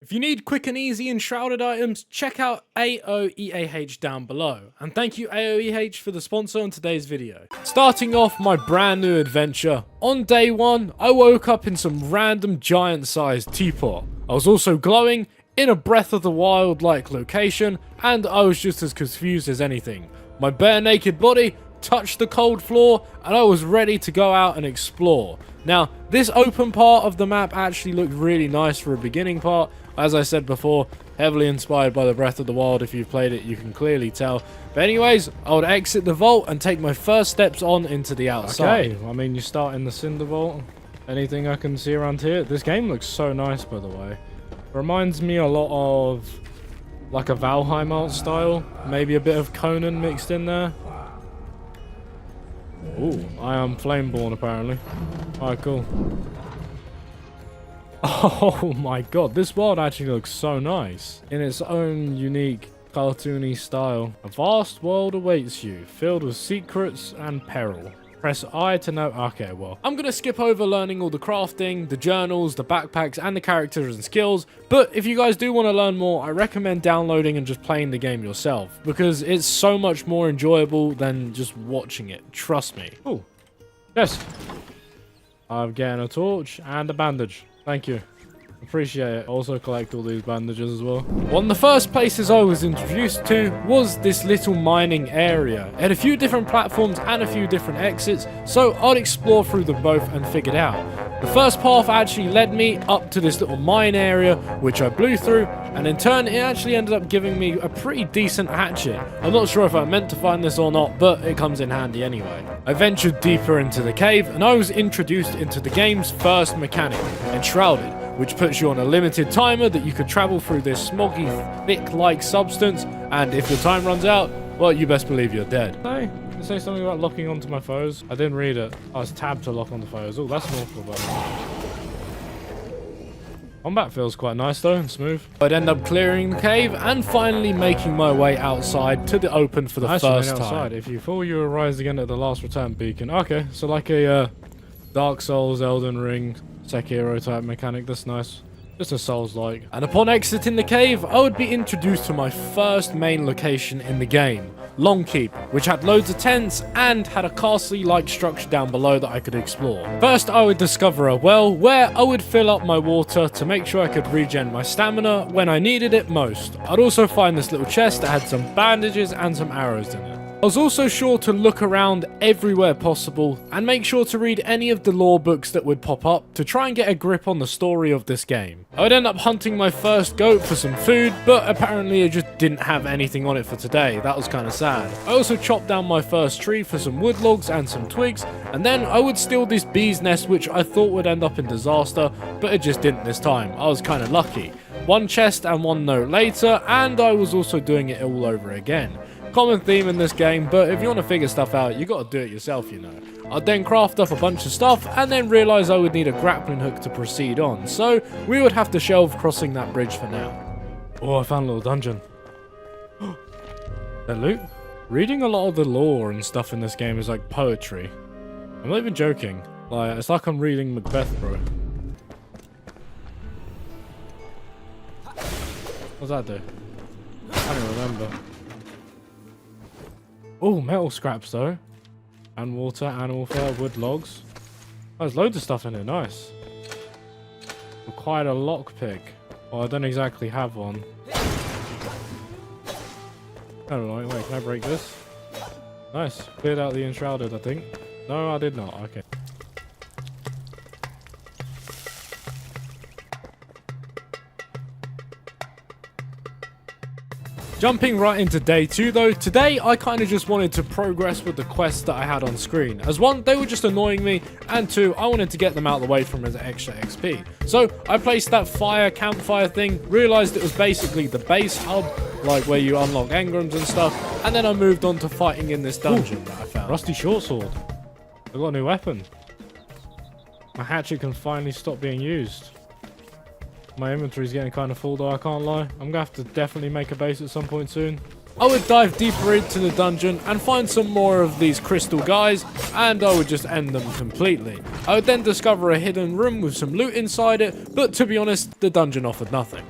If you need quick and easy enshrouded items, check out AOEAH down below. And thank you AOEAH for the sponsor on today's video. Starting off my brand new adventure, on day one, I woke up in some random giant-sized teapot. I was also glowing in a Breath of the Wild-like location, and I was just as confused as anything. My bare naked body touched the cold floor, and I was ready to go out and explore. Now, this open part of the map actually looked really nice for a beginning part. As I said before, heavily inspired by the Breath of the Wild. If you've played it, you can clearly tell. But anyways, I would exit the vault and take my first steps on into the outside. Okay, I mean, you start in the Cinder Vault. Anything I can see around here? This game looks so nice, by the way. Reminds me a lot of like a Valheim art style. Maybe a bit of Conan mixed in there. Ooh, I am Flameborn apparently. Alright, cool. Oh my god, this world actually looks so nice. In its own unique, cartoony style. A vast world awaits you, filled with secrets and peril. Press I to know. Okay, well, I'm gonna skip over learning all the crafting, the journals, the backpacks, and the characters and skills. But if you guys do want to learn more, I recommend downloading and just playing the game yourself, because it's so much more enjoyable than just watching it. Trust me. Oh, yes. I'm getting a torch and a bandage. Thank you. Appreciate it. Also collect all these bandages as well. One of the first places I was introduced to was this little mining area. It had a few different platforms and a few different exits, so I'd explore through them both and figured out. The first path actually led me up to this little mine area, which I blew through, and in turn it actually ended up giving me a pretty decent hatchet. I'm not sure if I meant to find this or not, but it comes in handy anyway. I ventured deeper into the cave, and I was introduced into the game's first mechanic, Enshrouded, which puts you on a limited timer that you could travel through this smoggy, thick-like substance, and if your time runs out, well, you best believe you're dead. Hey, did it say something about locking onto my foes? I didn't read it. Oh, it's tab to lock onto foes. Oh, that's an awful button. Combat feels quite nice though, and smooth. I'd end up clearing the cave and finally making my way outside to the open for the first time. If you fall, you arise again at the last return beacon. Okay, so like a Dark Souls, Elden Ring, Sekiro type mechanic. That's nice. Just a Souls-like. And upon exiting the cave, I would be introduced to my first main location in the game, Longkeep, which had loads of tents and had a castle-like structure down below that I could explore. First, I would discover a well where I would fill up my water to make sure I could regen my stamina when I needed it most. I'd also find this little chest that had some bandages and some arrows in it. I was also sure to look around everywhere possible and make sure to read any of the lore books that would pop up to try and get a grip on the story of this game. I would end up hunting my first goat for some food, but apparently it just didn't have anything on it for today. That was kind of sad. I also chopped down my first tree for some wood logs and some twigs, and then I would steal this bee's nest which I thought would end up in disaster, but it just didn't this time. I was kind of lucky. One chest and one note later, and I was also doing it all over again. Common theme in this game, but if you want to figure stuff out, you got to do it yourself, you know. I'd then craft up a bunch of stuff and then realise I would need a grappling hook to proceed on, so we would have to shelve crossing that bridge for now. Oh, I found a little dungeon. That loot? Reading a lot of the lore and stuff in this game is like poetry. I'm not even joking. Like, it's like I'm reading Macbeth, bro. What's that do? I don't remember. Oh, metal scraps though. And water, animal fur, wood logs. Oh, there's loads of stuff in here, nice. Required a lockpick. Well, I don't exactly have one. I don't know, wait, can I break this? Nice, cleared out the enshrouded, I think. No, I did not, okay. Jumping right into day 2 though, today I kind of just wanted to progress with the quests that I had on screen. As one, they were just annoying me, and two, I wanted to get them out of the way from as extra XP. So I placed that campfire thing, realised it was basically the base hub, like where you unlock engrams and stuff, and then I moved on to fighting in this dungeon that I found. Rusty short sword. I got a new weapon. My hatchet can finally stop being used. My inventory's getting kind of full though, I can't lie. I'm gonna have to definitely make a base at some point soon. I would dive deeper into the dungeon and find some more of these crystal guys, and I would just end them completely. I would then discover a hidden room with some loot inside it, but to be honest, the dungeon offered nothing.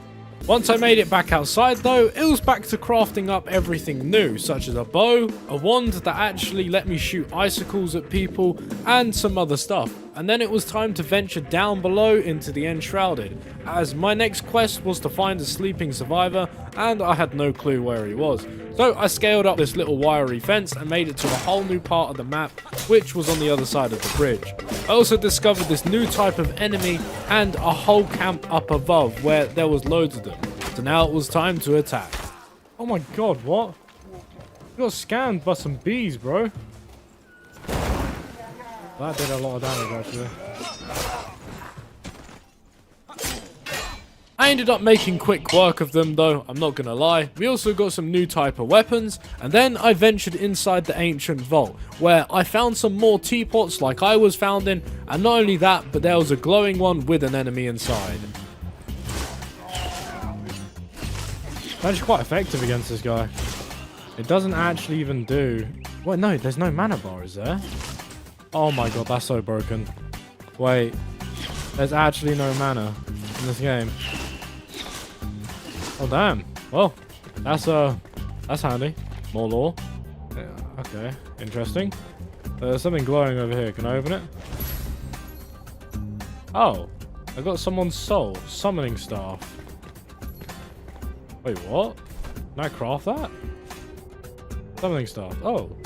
Once I made it back outside though, it was back to crafting up everything new, such as a bow, a wand that actually let me shoot icicles at people, and some other stuff. And then it was time to venture down below into the Enshrouded, as my next quest was to find a sleeping survivor, and I had no clue where he was. So I scaled up this little wiry fence and made it to a whole new part of the map, which was on the other side of the bridge. I also discovered this new type of enemy and a whole camp up above where there was loads of them. So now it was time to attack. Oh my god, what? I got scanned by some bees, bro. That did a lot of damage, actually. I ended up making quick work of them though, I'm not gonna lie. We also got some new type of weapons, and then I ventured inside the ancient vault, where I found some more teapots like I was found in, and not only that, but there was a glowing one with an enemy inside. It's actually quite effective against this guy. It doesn't actually even do... Wait, no, there's no mana bar, is there? Oh my god, that's so broken. Wait, there's actually no mana in this game. Oh damn. Well, that's handy. More lore. Yeah, okay, interesting. There's something glowing over here. Can I open it? Oh, I got someone's soul. Summoning staff. Wait, what? Can I craft that? Summoning staff. Oh.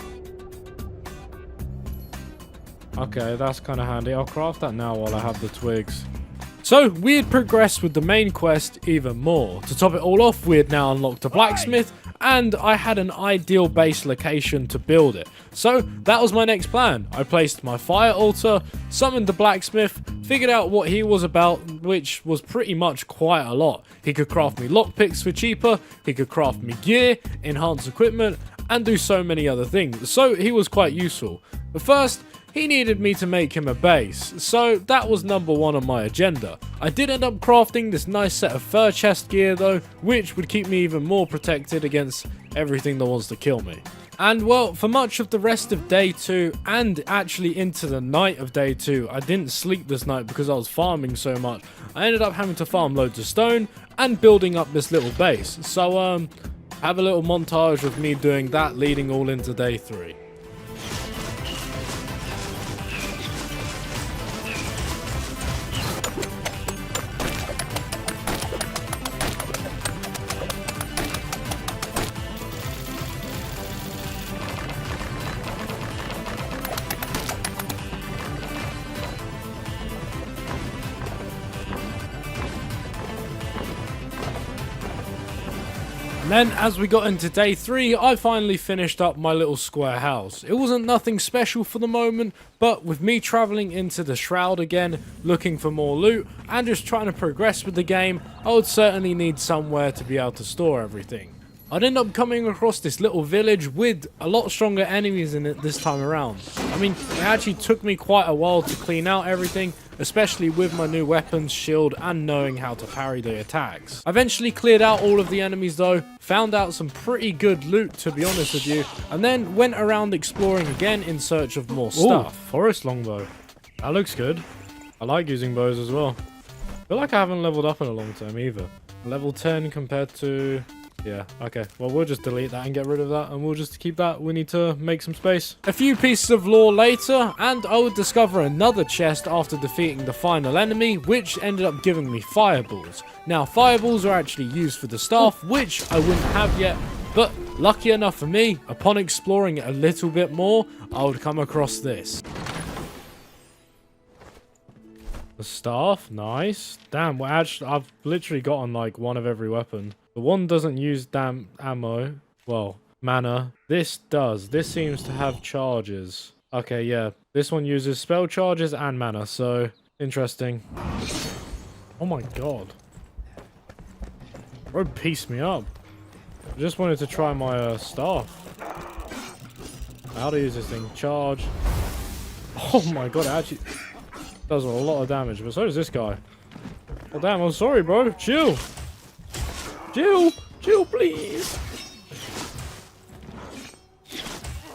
Okay, that's kind of handy. I'll craft that now while I have the twigs. So, we had progressed with the main quest even more. To top it all off, we had now unlocked a blacksmith, and I had an ideal base location to build it. So, that was my next plan. I placed my fire altar, summoned the blacksmith, figured out what he was about, which was pretty much quite a lot. He could craft me lockpicks for cheaper, he could craft me gear, enhance equipment, and do so many other things. So, he was quite useful. But first, he needed me to make him a base, so that was number one on my agenda. I did end up crafting this nice set of fur chest gear though, which would keep me even more protected against everything that wants to kill me. And well, for much of the rest of day 2, and actually into the night of day 2, I didn't sleep this night because I was farming so much. I ended up having to farm loads of stone and building up this little base. So have a little montage of me doing that leading all into day 3. And then, as we got into day 3, I finally finished up my little square house. It wasn't nothing special for the moment, but with me travelling into the Shroud again, looking for more loot, and just trying to progress with the game, I would certainly need somewhere to be able to store everything. I'd end up coming across this little village with a lot stronger enemies in it this time around. I mean, it actually took me quite a while to clean out everything, especially with my new weapons, shield, and knowing how to parry the attacks. I eventually cleared out all of the enemies though, found out some pretty good loot to be honest with you, and then went around exploring again in search of more stuff. Forest longbow. That looks good. I like using bows as well. I feel like I haven't leveled up in a long time either. Level 10 compared to... Yeah, okay. Well, we'll just delete that and get rid of that, and we'll just keep that. We need to make some space. A few pieces of lore later, and I would discover another chest after defeating the final enemy, which ended up giving me fireballs. Now, fireballs are actually used for the staff, which I wouldn't have yet, but lucky enough for me, upon exploring it a little bit more, I would come across this. The staff, nice. Damn, well, actually, I've literally gotten like one of every weapon. The one doesn't use damn ammo. Well, mana. This does. This seems to have charges. Okay, yeah. This one uses spell charges and mana, so interesting. Oh my god. Bro pieced me up. I just wanted to try my staff. How to use this thing. Charge. Oh my god, it actually does a lot of damage, but so does this guy. Oh damn, I'm sorry, bro. Chill. Chill, chill, please.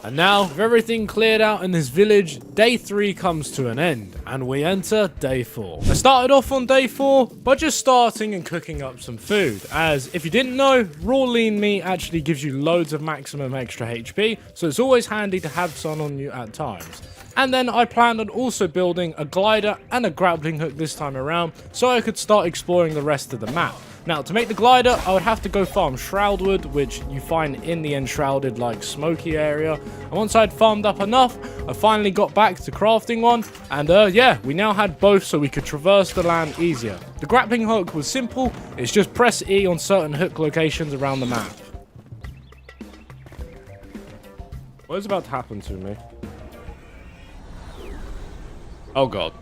And now, with everything cleared out in this village, day 3 comes to an end, and we enter day 4. I started off on day 4 by just starting and cooking up some food, as if you didn't know, raw lean meat actually gives you loads of maximum extra HP, so it's always handy to have some on you at times. And then I planned on also building a glider and a grappling hook this time around, so I could start exploring the rest of the map. Now, to make the glider, I would have to go farm shroud wood, which you find in the enshrouded, like, smoky area. And once I'd farmed up enough, I finally got back to crafting one. And, yeah, we now had both so we could traverse the land easier. The grappling hook was simple. It's just press E on certain hook locations around the map. What is about to happen to me? Oh, God.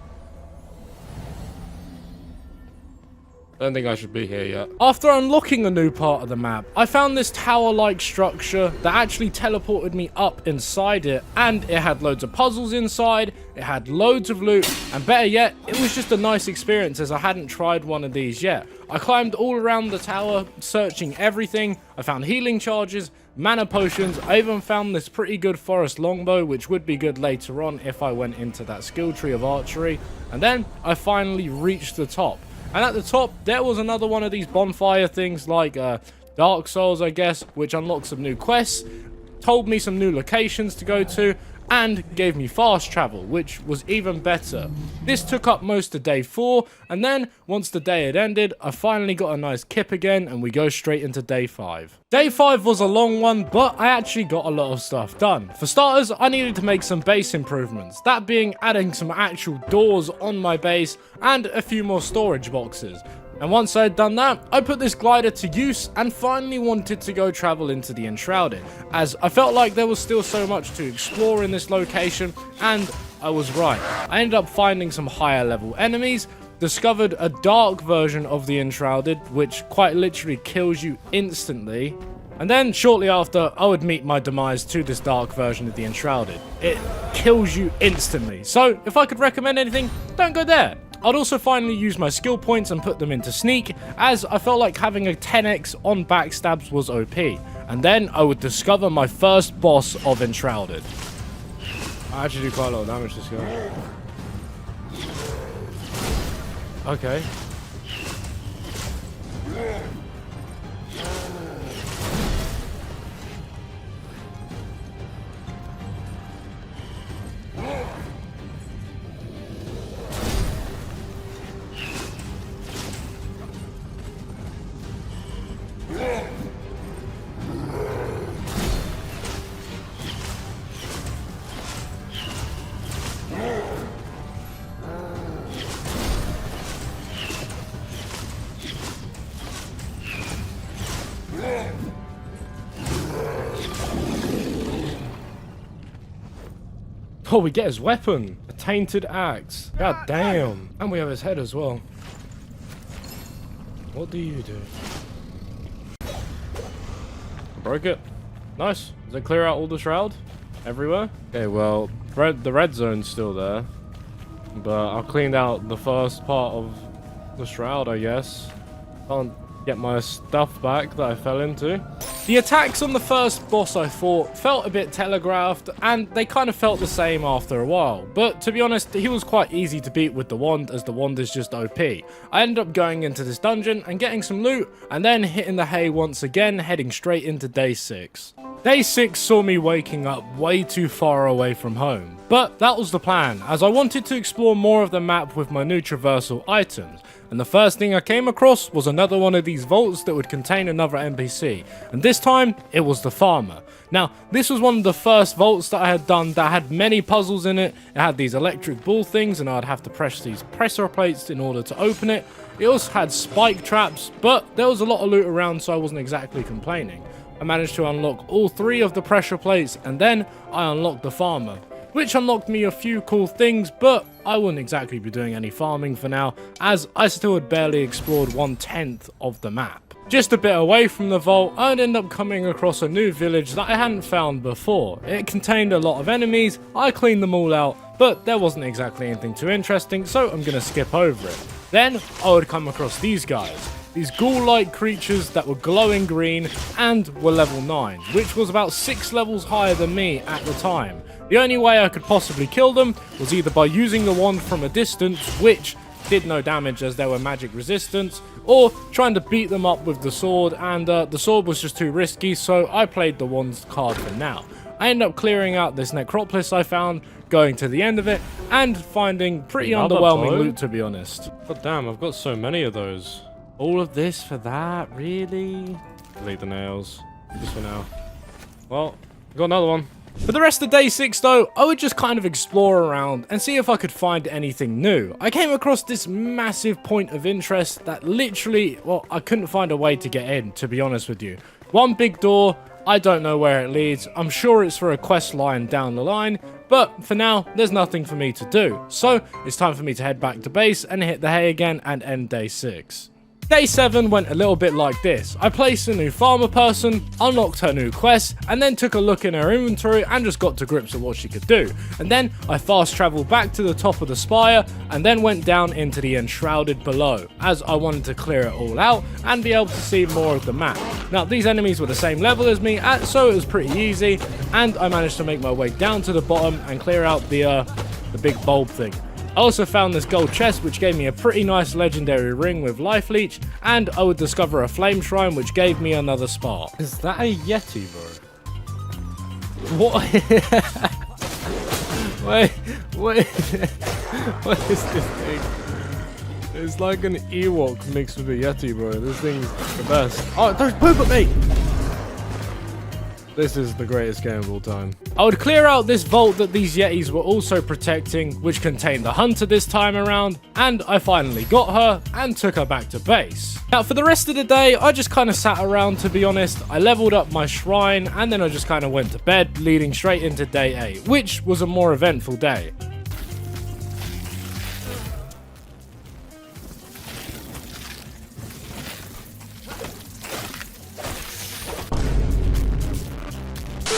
I don't think I should be here yet. After unlocking a new part of the map, I found this tower-like structure that actually teleported me up inside it, and it had loads of puzzles inside, it had loads of loot, and better yet, it was just a nice experience as I hadn't tried one of these yet. I climbed all around the tower, searching everything. I found healing charges, mana potions. I even found this pretty good forest longbow, which would be good later on if I went into that skill tree of archery. And then I finally reached the top. And at the top, there was another one of these bonfire things like Dark Souls, I guess, which unlocked some new quests, told me some new locations to go to, and gave me fast travel, which was even better. This took up most of day 4, and then, once the day had ended, I finally got a nice kip again, and we go straight into day 5. Day 5 was a long one, but I actually got a lot of stuff done. For starters, I needed to make some base improvements, that being adding some actual doors on my base, and a few more storage boxes. And once I had done that, I put this glider to use and finally wanted to go travel into the Enshrouded, as I felt like there was still so much to explore in this location, and I was right. I ended up finding some higher level enemies, discovered a dark version of the Enshrouded, which quite literally kills you instantly, and then shortly after, I would meet my demise to this dark version of the Enshrouded. It kills you instantly, so if I could recommend anything, don't go there. I'd also finally use my skill points and put them into sneak, as I felt like having a 10x on backstabs was OP. And then I would discover my first boss of Enshrouded. I actually do quite a lot of damage this guy. Okay. Oh, we get his weapon. A tainted axe. God damn. And we have his head as well. What do you do? Broke it. Nice. Does it clear out all the shroud? Everywhere? Okay, well, the red zone's still there. But I cleaned out the first part of the shroud, I guess. Can't get my stuff back that I fell into. The attacks on the first boss, I thought, felt a bit telegraphed, and they kind of felt the same after a while. But to be honest, he was quite easy to beat with the wand, as the wand is just OP. I ended up going into this dungeon and getting some loot, and then hitting the hay once again, heading straight into day 6. Day 6 saw me waking up way too far away from home, but that was the plan, as I wanted to explore more of the map with my new traversal items, and the first thing I came across was another one of these vaults that would contain another NPC, and this time it was the farmer. Now, this was one of the first vaults that I had done that had many puzzles in it. It had these electric ball things, and I'd have to press these pressure plates in order to open it. It also had spike traps, but there was a lot of loot around, so I wasn't exactly complaining. I managed to unlock all 3 of the pressure plates, and then I unlocked the farmer, which unlocked me a few cool things, but I wouldn't exactly be doing any farming for now, as I still had barely explored 1/10 of the map. Just a bit away from the vault, I'd end up coming across a new village that I hadn't found before. It contained a lot of enemies, I cleaned them all out, but there wasn't exactly anything too interesting, so I'm gonna skip over it. Then I would come across these guys. these ghoul-like creatures that were glowing green and were level 9, which was about 6 levels higher than me at the time. The only way I could possibly kill them was either by using the wand from a distance, which did no damage as there were magic resistance, or trying to beat them up with the sword, and the sword was just too risky, so I played the wand's card for now. I ended up clearing out this necropolis I found, going to the end of it, and finding pretty underwhelming loot, to be honest. But damn, I've got so many of those. All of this for that, really? Delete the nails, just for now. Well, got another one. For the rest of day 6 though, I would just kind of explore around and see if I could find anything new. I came across this massive point of interest that literally, well, I couldn't find a way to get in, to be honest with you. One big door, I don't know where it leads. I'm sure it's for a quest line down the line, but for now, there's nothing for me to do. So it's time for me to head back to base and hit the hay again and end day 6. Day 7 went a little bit like this. I placed a new farmer person, unlocked her new quest, and then took a look in her inventory and just got to grips with what she could do. And then I fast traveled back to the top of the spire and then went down into the enshrouded below, as I wanted to clear it all out and be able to see more of the map. Now these enemies were the same level as me, so it was pretty easy, and I managed to make my way down to the bottom and clear out the big bulb thing. I also found this gold chest, which gave me a pretty nice legendary ring with life leech, and I would discover a flame shrine, which gave me another spark. Is that a yeti, bro? What? wait, what is this thing? It's like an Ewok mixed with a yeti, bro. This thing's the best. Oh, don't poop at me! This is the greatest game of all time. I would clear out this vault that these yetis were also protecting, which contained the hunter this time around, and I finally got her and took her back to base. Now for the rest of the day, I just kind of sat around, to be honest. I leveled up my shrine and then I just kind of went to bed, leading straight into day 8, which was a more eventful day.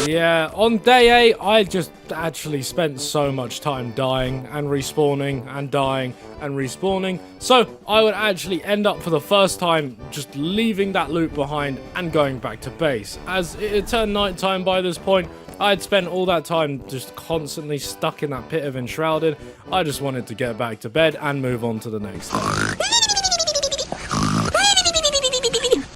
Yeah, on day 8, I just actually spent so much time dying and respawning and dying and respawning. So I would actually end up for the first time just leaving that loot behind and going back to base. As it had turned nighttime by this point, I had spent all that time just constantly stuck in that pit of enshrouded. I just wanted to get back to bed and move on to the next day.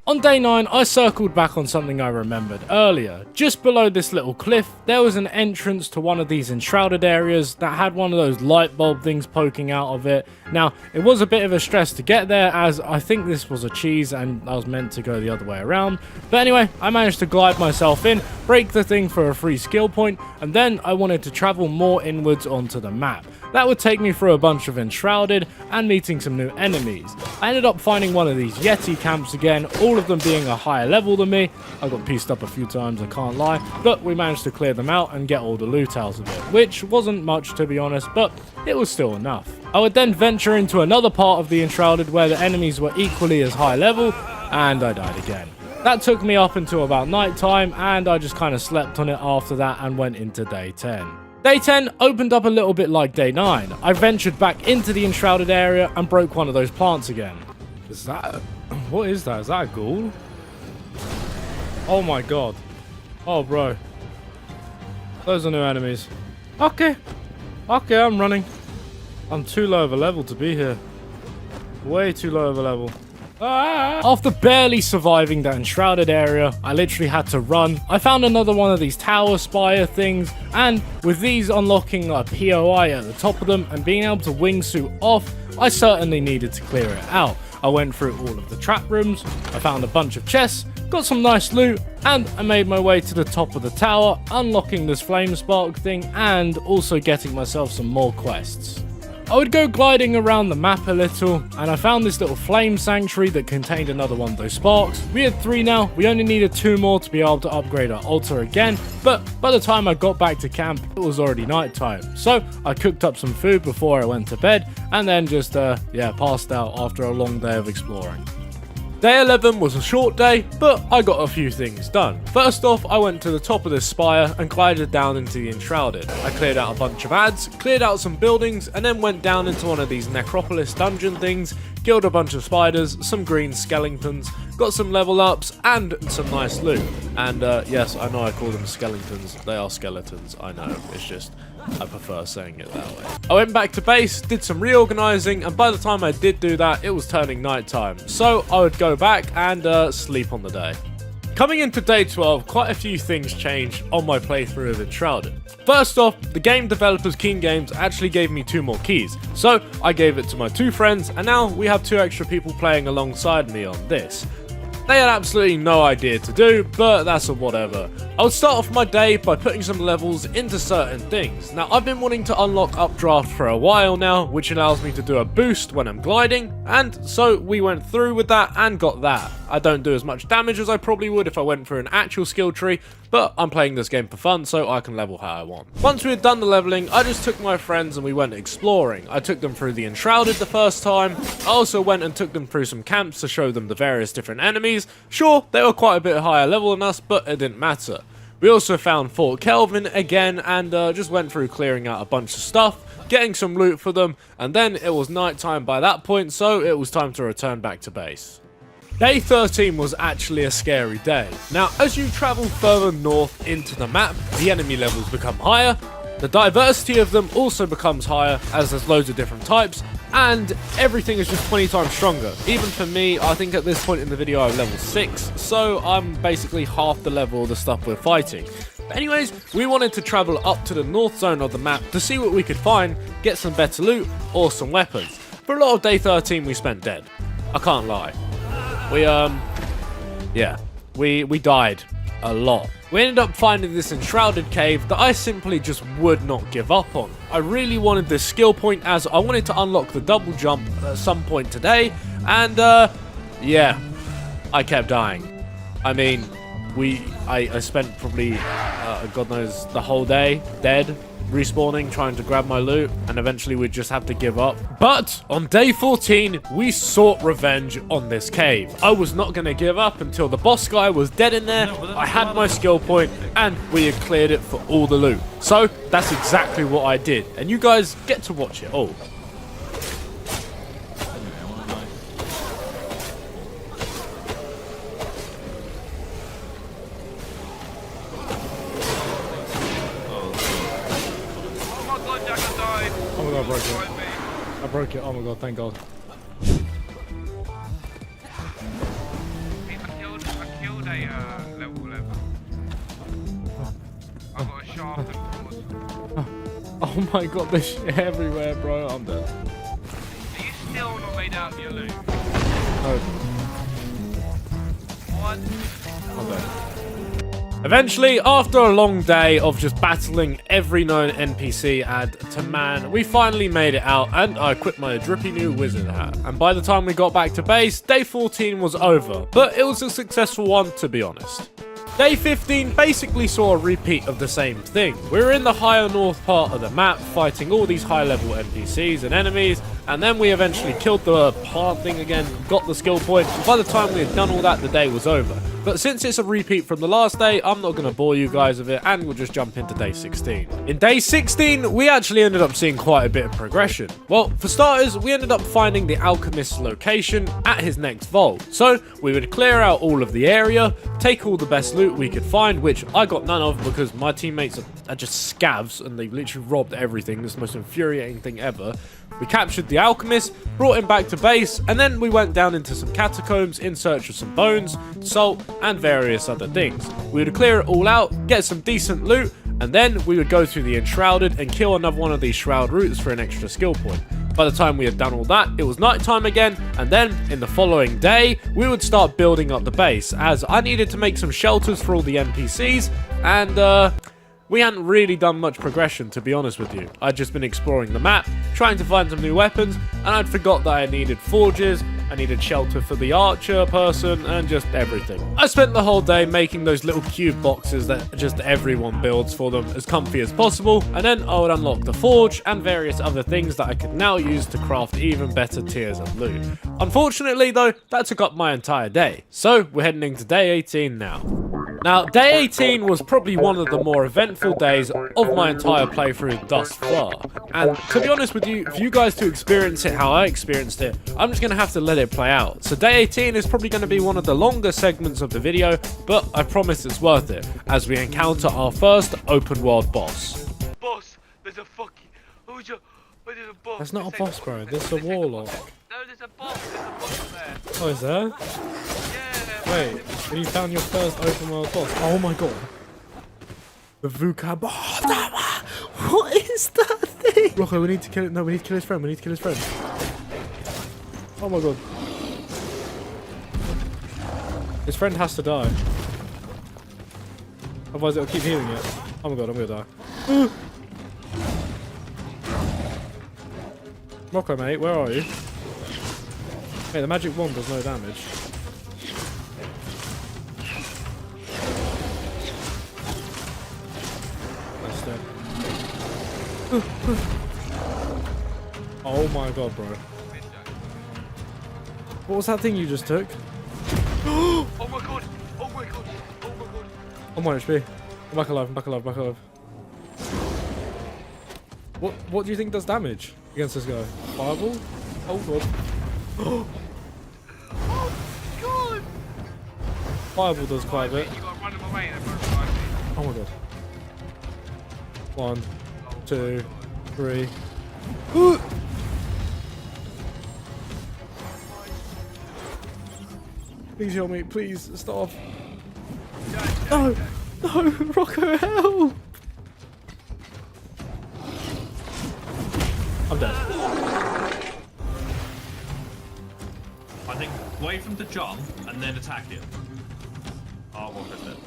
On day 9, I circled back on something I remembered earlier. Just below this little cliff, there was an entrance to one of these enshrouded areas that had one of those light bulb things poking out of it. Now, it was a bit of a stress to get there, as I think this was a cheese and I was meant to go the other way around. But anyway, I managed to glide myself in, break the thing for a free skill point, and then I wanted to travel more inwards onto the map. That would take me through a bunch of enshrouded and meeting some new enemies. I ended up finding one of these yeti camps again, all of them being a higher level than me. I got pieced up a few times, I can't lie, but we managed to clear them out and get all the loot out of it, which wasn't much to be honest, but it was still enough. I would then venture into another part of the enshrouded where the enemies were equally as high level, and I died again. That took me up until about night time, and I just kind of slept on it after that and went into day 10. Day 10 opened up a little bit like day 9. I ventured back into the enshrouded area and broke one of those plants again. Is that... what is that? Is that a ghoul? Oh my god. Oh bro. Those are new enemies. Okay. Okay, I'm running. I'm too low of a level to be here. Way too low of a level. After barely surviving that enshrouded area, I literally had to run. I found another one of these tower spire things, and with these unlocking a POI at the top of them and being able to wingsuit off, I certainly needed to clear it out. I went through all of the trap rooms, I found a bunch of chests, got some nice loot, and I made my way to the top of the tower, unlocking this flame spark thing and also getting myself some more quests. I would go gliding around the map a little, and I found this little flame sanctuary that contained another one of those sparks. We had 3 now, we only needed 2 more to be able to upgrade our altar again, but by the time I got back to camp, it was already night time. So I cooked up some food before I went to bed, and then just, passed out after a long day of exploring. Day 11 was a short day, but I got a few things done. First off, I went to the top of this spire and glided down into the Enshrouded. I cleared out a bunch of ads, cleared out some buildings, and then went down into one of these necropolis dungeon things, killed a bunch of spiders, some green skeletons, got some level ups, and some nice loot. And yes, I know I call them skeletons. They are skeletons, I know. It's just, I prefer saying it that way. I went back to base, did some reorganizing, and by the time I did do that, it was turning nighttime. So I would go back and sleep on the day. Coming into day 12, quite a few things changed on my playthrough of Enshrouded. First off, the game developers Keen Games actually gave me 2 more keys, so I gave it to my 2 friends, and now we have 2 extra people playing alongside me on this. They had absolutely no idea to do, but that's a whatever. I would start off my day by putting some levels into certain things. Now, I've been wanting to unlock Updraft for a while now, which allows me to do a boost when I'm gliding, and so we went through with that and got that. I don't do as much damage as I probably would if I went for an actual skill tree, but I'm playing this game for fun, so I can level how I want. Once we had done the leveling, I just took my friends and we went exploring. I took them through the Enshrouded the first time. I also went and took them through some camps to show them the various different enemies. Sure, they were quite a bit higher level than us, but it didn't matter. We also found Fort Kelvin again and just went through clearing out a bunch of stuff, getting some loot for them, and then it was nighttime by that point, so it was time to return back to base. Day 13 was actually a scary day. Now, as you travel further north into the map, the enemy levels become higher, the diversity of them also becomes higher as there's loads of different types, and everything is just 20 times stronger. Even for me, I think at this point in the video I'm level 6, so I'm basically half the level of the stuff we're fighting. But anyways, we wanted to travel up to the north zone of the map to see what we could find, get some better loot, or some weapons. For a lot of day 13 we spent dead. I can't lie. We died a lot. We ended up finding this Enshrouded cave that I simply just would not give up on. I really wanted this skill point as I wanted to unlock the double jump at some point today, and yeah, I kept dying. I mean, I spent probably, God knows, the whole day dead, respawning, trying to grab my loot, and eventually we'd just have to give up. But on day 14, we sought revenge on this cave. I was not going to give up until the boss guy was dead in there, I had my skill point, and we had cleared it for all the loot. So that's exactly what I did, and you guys get to watch it all. I broke it. Oh my god, thank god. I killed a level 11. I got a shaft and claws. Oh my god, there's shit everywhere, bro. I'm dead. Are you still not made out of your loot? No. What? I'm dead. Eventually, after a long day of just battling every known NPC ad to man, we finally made it out and I equipped my drippy new wizard hat. And by the time we got back to base, day 14 was over, but it was a successful one to be honest. Day 15 basically saw a repeat of the same thing. We were in the higher north part of the map, fighting all these high level NPCs and enemies, and then we eventually killed the plant thing again, got the skill point, and by the time we had done all that, the day was over. But since it's a repeat from the last day, I'm not going to bore you guys with it, and we'll just jump into day 16. In day 16, we actually ended up seeing quite a bit of progression. Well, for starters, we ended up finding the alchemist's location at his next vault. So, we would clear out all of the area, take all the best loot we could find, which I got none of because my teammates are just scavs, and they've literally robbed everything. It's the most infuriating thing ever. We captured the alchemist, brought him back to base, and then we went down into some catacombs in search of some bones, salt, and various other things. We would clear it all out, get some decent loot, and then we would go through the Enshrouded and kill another one of these shroud roots for an extra skill point. By the time we had done all that, it was nighttime again, and then in the following day, we would start building up the base, as I needed to make some shelters for all the NPCs, and we hadn't really done much progression, to be honest with you. I'd just been exploring the map, trying to find some new weapons, and I'd forgot that I needed forges, I needed shelter for the archer person, and just everything. I spent the whole day making those little cube boxes that just everyone builds for them as comfy as possible, and then I would unlock the forge and various other things that I could now use to craft even better tiers of loot. Unfortunately though, that took up my entire day. So we're heading into day 18 now. Now, day 18 was probably one of the more eventful days of my entire playthrough thus far. And to be honest with you, for you guys to experience it how I experienced it, I'm just going to have to let it play out. So day 18 is probably going to be one of the longer segments of the video, but I promise it's worth it, as we encounter our first open world boss. Boss, there's a fucking... Where's a boss? That's not a boss, bro. This is a warlock. No, there's a boss. There's a boss up there. Oh, is there? Yeah. Wait, you found your first open world boss. Oh my god. The vocab. What is that thing? Rocco, we need to kill it. No, we need to kill his friend. We need to kill his friend. Oh my god. His friend has to die. Otherwise it'll keep healing it. Oh my god, I'm gonna die. Rocco, mate, where are you? Mate, the magic wand does no damage. That's dead. Oh my god, bro. What was that thing you just took? Oh my god. Oh my god. Oh my god. I'm 1 HP. I'm back alive, I'm back alive, back alive. What do you think does damage against this guy? Fireball? Oh god. Oh god. Fireball does quite a bit. You gotta run him away and then run me. Oh my god. 1, 2, 3. Please help me, please stop. No, no, Rocco, help! I'm dead. I think wait for him to jump and then attack him. Oh, what is it?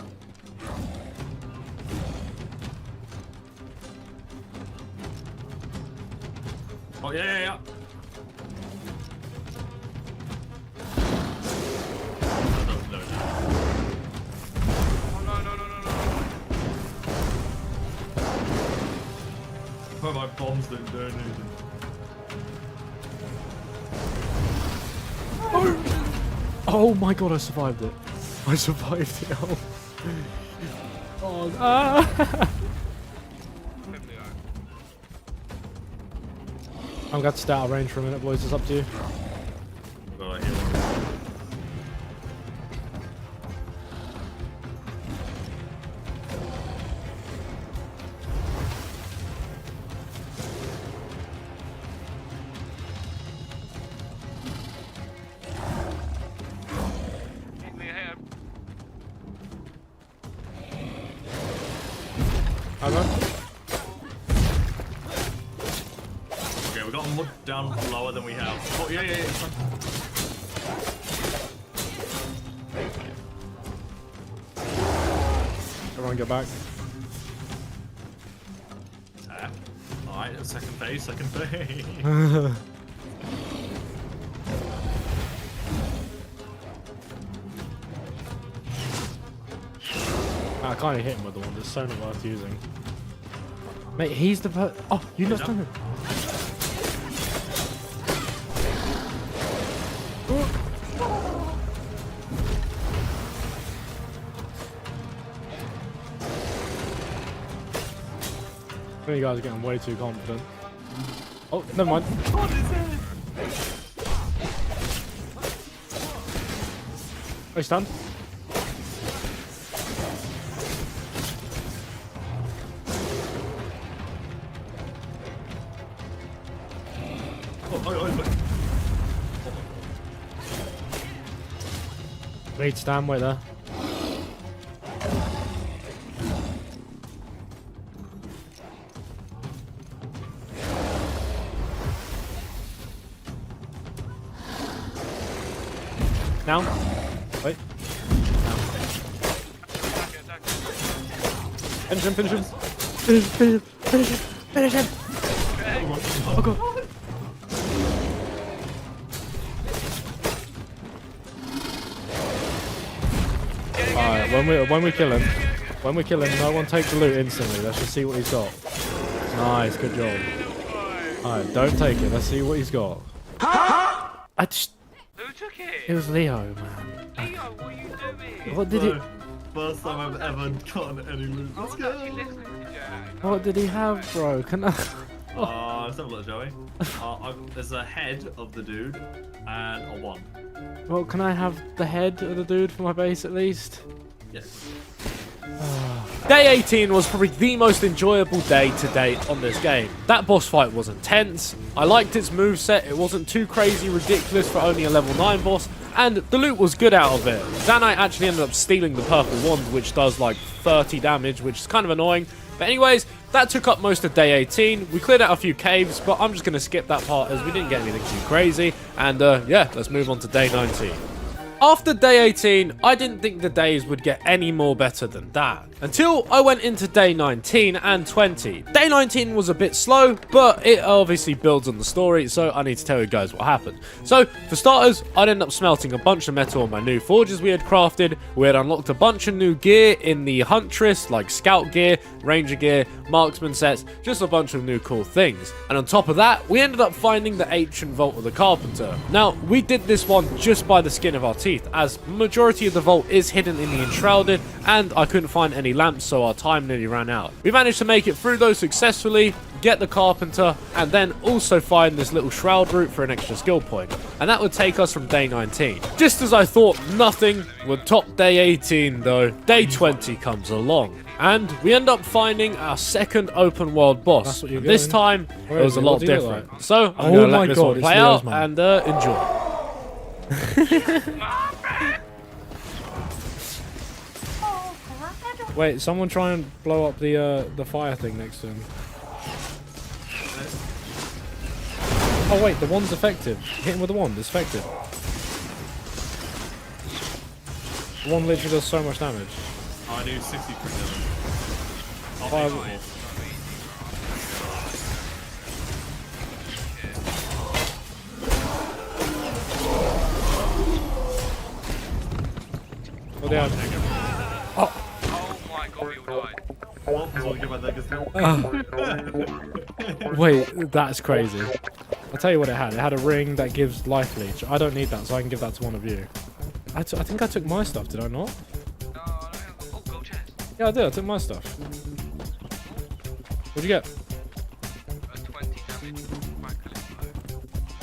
Oh, yeah. No. Oh no. But my bombs didn't do anything. Oh my god, I survived it. I survived it. Oh, oh ah. I'm going to stay out of range for a minute, boys. It's up to you. Well, here we go. Hit me ahead. Hang on. Okay, we got him down lower than we have. Oh, yeah. Everyone get back. Attack. Alright, second phase. I can't even hit him with the one. It's so not worth using. Mate, he's the oh, you not done it. I think you guys are getting way too confident. Oh, never mind. What is it? Oh, he's stunned. Need to stand, wait there. Now. Wait. Now. Finish him, finish him. Finish him. Oh god. Alright, when we kill him, no one take the loot instantly. Let's just see what he's got. Nice, good job. Alright, don't take it. Let's see what he's got. Who took It it? was Leo, man. Leo, what are you doing? What did he? First time I've ever gotten any loot. I Let's was go. actually listening to Jack. What did he have, bro? Can I? Let's have a look, Joey. There's a head of the dude and a 1. Well, can I have the head of the dude for my base at least? Yes. Day 18 was probably the most enjoyable day to date on this game. That boss fight was intense, I liked its moveset, it wasn't too crazy ridiculous for only a level 9 boss, and the loot was good out of it. Zanite actually ended up stealing the purple wand, which does like 30 damage, which is kind of annoying. But anyways, that took up most of day 18. We cleared out a few caves, but I'm just going to skip that part as we didn't get anything too crazy. And yeah, let's move on to day 19. After day 18, I didn't think the days would get any more better than that. Until I went into day 19 and 20. Day 19 was a bit slow, but it obviously builds on the story, so I need to tell you guys what happened. So, for starters, I'd end up smelting a bunch of metal on my new forges we had crafted. We had unlocked a bunch of new gear in the Huntress, like scout gear, ranger gear, marksman sets, just a bunch of new cool things. And on top of that, we ended up finding the ancient vault of the carpenter. Now, we did this one just by the skin of our teeth, as the majority of the vault is hidden in the enshrouded, and I couldn't find any lamps, so our time nearly ran out. We managed to make it through those successfully, get the carpenter, and then also find this little shroud route for an extra skill point. And that would take us from day 19. Just as I thought nothing would top day 18 though, day 20 comes along. And we end up finding our second open world boss. This time, it was a lot different. Like? So, I'm going to let this one play out and enjoy. Wait, someone try and blow up the fire thing next to him. Oh wait, the wand's effective. Hit him with the wand, it's effective. The wand literally does so much damage. Oh, I do 63 damage. Oh, damn. Oh my god, we all died. Wait, that's crazy. I'll tell you what it had. It had a ring that gives life leech. I don't need that, so I can give that to one of you. I think I took my stuff, did I not? No, oh, gold chest. Yeah, I did. I took my stuff. What'd you get? 20 damage.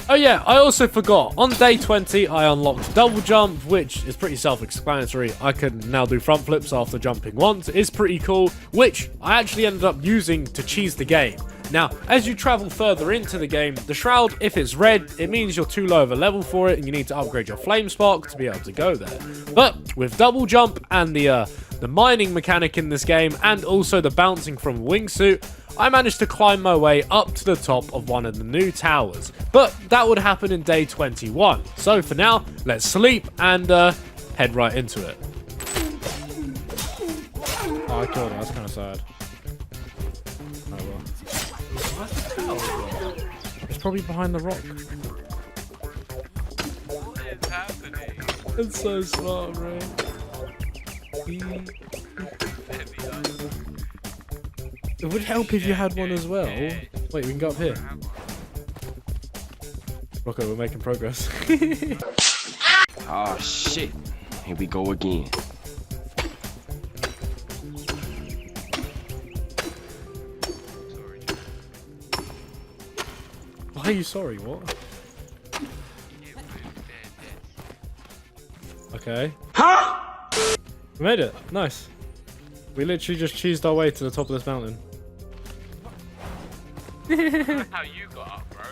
Oh yeah, I also forgot. On day 20, I unlocked double jump, which is pretty self-explanatory. I can now do front flips after jumping once. It's pretty cool, which I actually ended up using to cheese the game. Now, as you travel further into the game, the shroud, if it's red, it means you're too low of a level for it and you need to upgrade your flame spark to be able to go there. But with double jump and the mining mechanic in this game, and also the bouncing from wingsuit, I managed to climb my way up to the top of one of the new towers. But that would happen in day 21. So for now, let's sleep and head right into it. Oh, I killed it. That's kind of sad. Oh well. It's probably behind the rock. What is happening? It's so smart, bro. It would help if you had one as well. Wait, we can go up here. Okay, we're making progress. Oh shit. Here we go again. Why are you sorry? What? Okay. Huh? We made it. Nice. We literally just cheesed our way to the top of this mountain. How you got up, bro?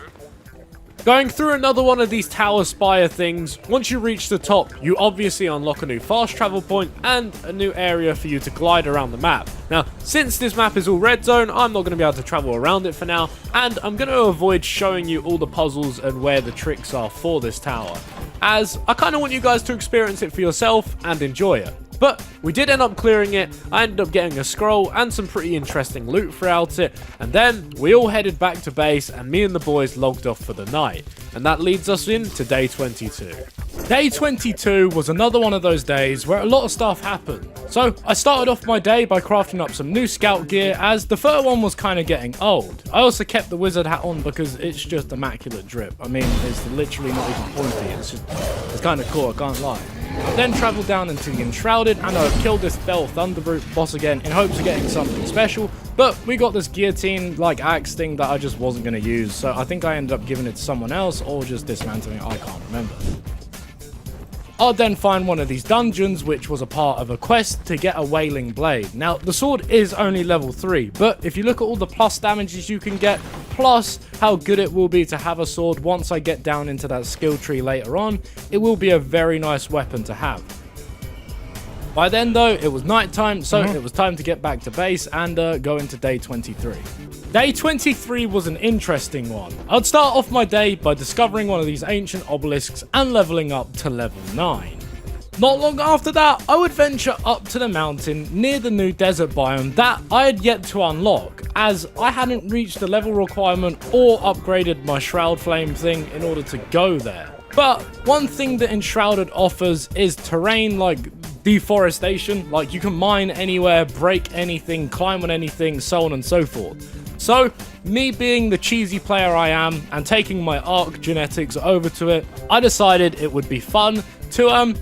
Going through another one of these tower spire things, once you reach the top, you obviously unlock a new fast travel point and a new area for you to glide around the map. Now, since this map is all red zone, I'm not going to be able to travel around it for now, and I'm going to avoid showing you all the puzzles and where the tricks are for this tower, as I kind of want you guys to experience it for yourself and enjoy it. But we did end up clearing it. I ended up getting a scroll and some pretty interesting loot throughout it. And then we all headed back to base and me and the boys logged off for the night. And that leads us into day 22. Day 22 was another one of those days where a lot of stuff happened. So I started off my day by crafting up some new scout gear, as the fur one was kind of getting old. I also kept the wizard hat on because it's just immaculate drip. I mean, it's literally not even pointy. It's kind of cool, I can't lie. I then travelled down into the Enshrouded, and I killed this Fell Thunderbrute boss again in hopes of getting something special, but we got this guillotine like axe thing that I just wasn't going to use, so I think I ended up giving it to someone else or just dismantling it, I can't remember. I'd then find one of these dungeons, which was a part of a quest to get a Wailing Blade. Now, the sword is only level 3, but if you look at all the plus damages you can get, plus how good it will be to have a sword once I get down into that skill tree later on, it will be a very nice weapon to have. By then though, it was night time, so it was time to get back to base and go into day 23. Day 23 was an interesting one. I'd start off my day by discovering one of these ancient obelisks and leveling up to level 9. Not long after that, I would venture up to the mountain near the new desert biome that I had yet to unlock, as I hadn't reached the level requirement or upgraded my shroud flame thing in order to go there. But one thing that Enshrouded offers is terrain like deforestation, like you can mine anywhere, break anything, climb on anything, so on and so forth. So, me being the cheesy player I am and taking my Arc genetics over to it, I decided it would be fun to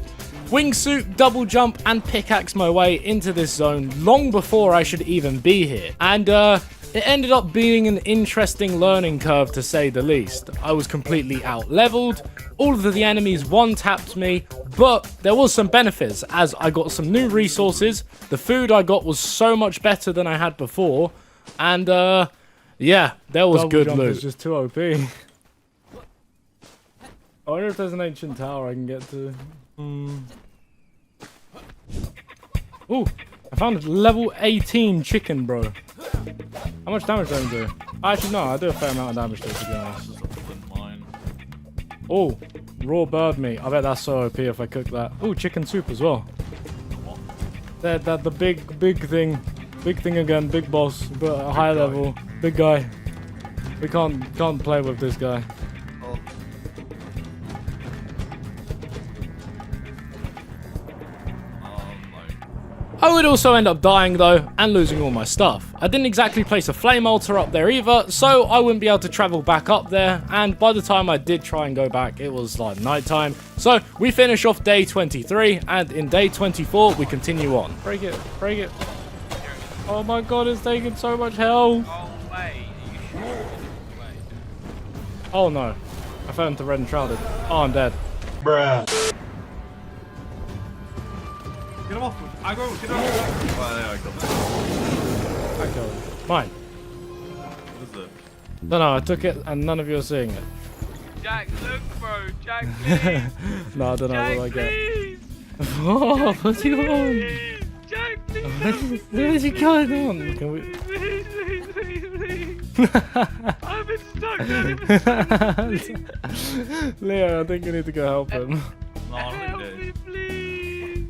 wingsuit, double jump and pickaxe my way into this zone long before I should even be here. And it ended up being an interesting learning curve to say the least. I was completely out-leveled, all of the enemies one-tapped me, but there was some benefits as I got some new resources, the food I got was so much better than I had before, and yeah, there was good loot. Is just too OP. I wonder if there's an ancient tower I can get to. Ooh, I found a level 18 chicken, bro. How much damage do I do? Actually, no, I do a fair amount of damage to it, to be honest. Oh, raw bird meat. I bet that's so OP if I cook that. Oh, chicken soup as well. The big thing. Big thing again, big boss, but a high level. Big guy. We can't play with this guy. I would also end up dying though, and losing all my stuff. I didn't exactly place a flame altar up there either, so I wouldn't be able to travel back up there, and by the time I did try and go back, it was like nighttime. So we finish off day 23, and in day 24, we continue on. Break it, break it. Oh my god, it's taking so much health. Oh, wait. Are you sure? Wait. Oh no. I fell into red enshrouded. Oh, I'm dead. Bruh. Get him off. I go. Get him off. Well, there I killed him. I killed him. Mine. What is it? No, I took it and none of you are seeing it. Jack, look, bro. Jack, please. No, I don't know Jack, what I get. please. Oh, what's going on? Please. Jack, please. What is going on? Can we... Please, please, please, please. I've been stuck. I've been stuck. Leo, I think you need to go help him. No, I'm Help dead. me, please.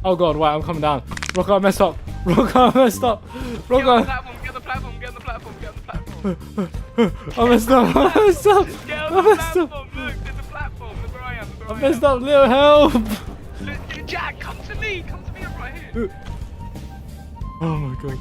Oh god, wait, I'm coming down. Rock, I messed up. Rock, I messed up. Rock, Get on the platform, get on the platform, get on the platform, get on the platform. I messed up. I messed up. Get on I the messed up. platform, look, there's a platform, look where I am, look where I messed up, Leo, help. Look, Jack, come to me, I'm right here. Oh my god.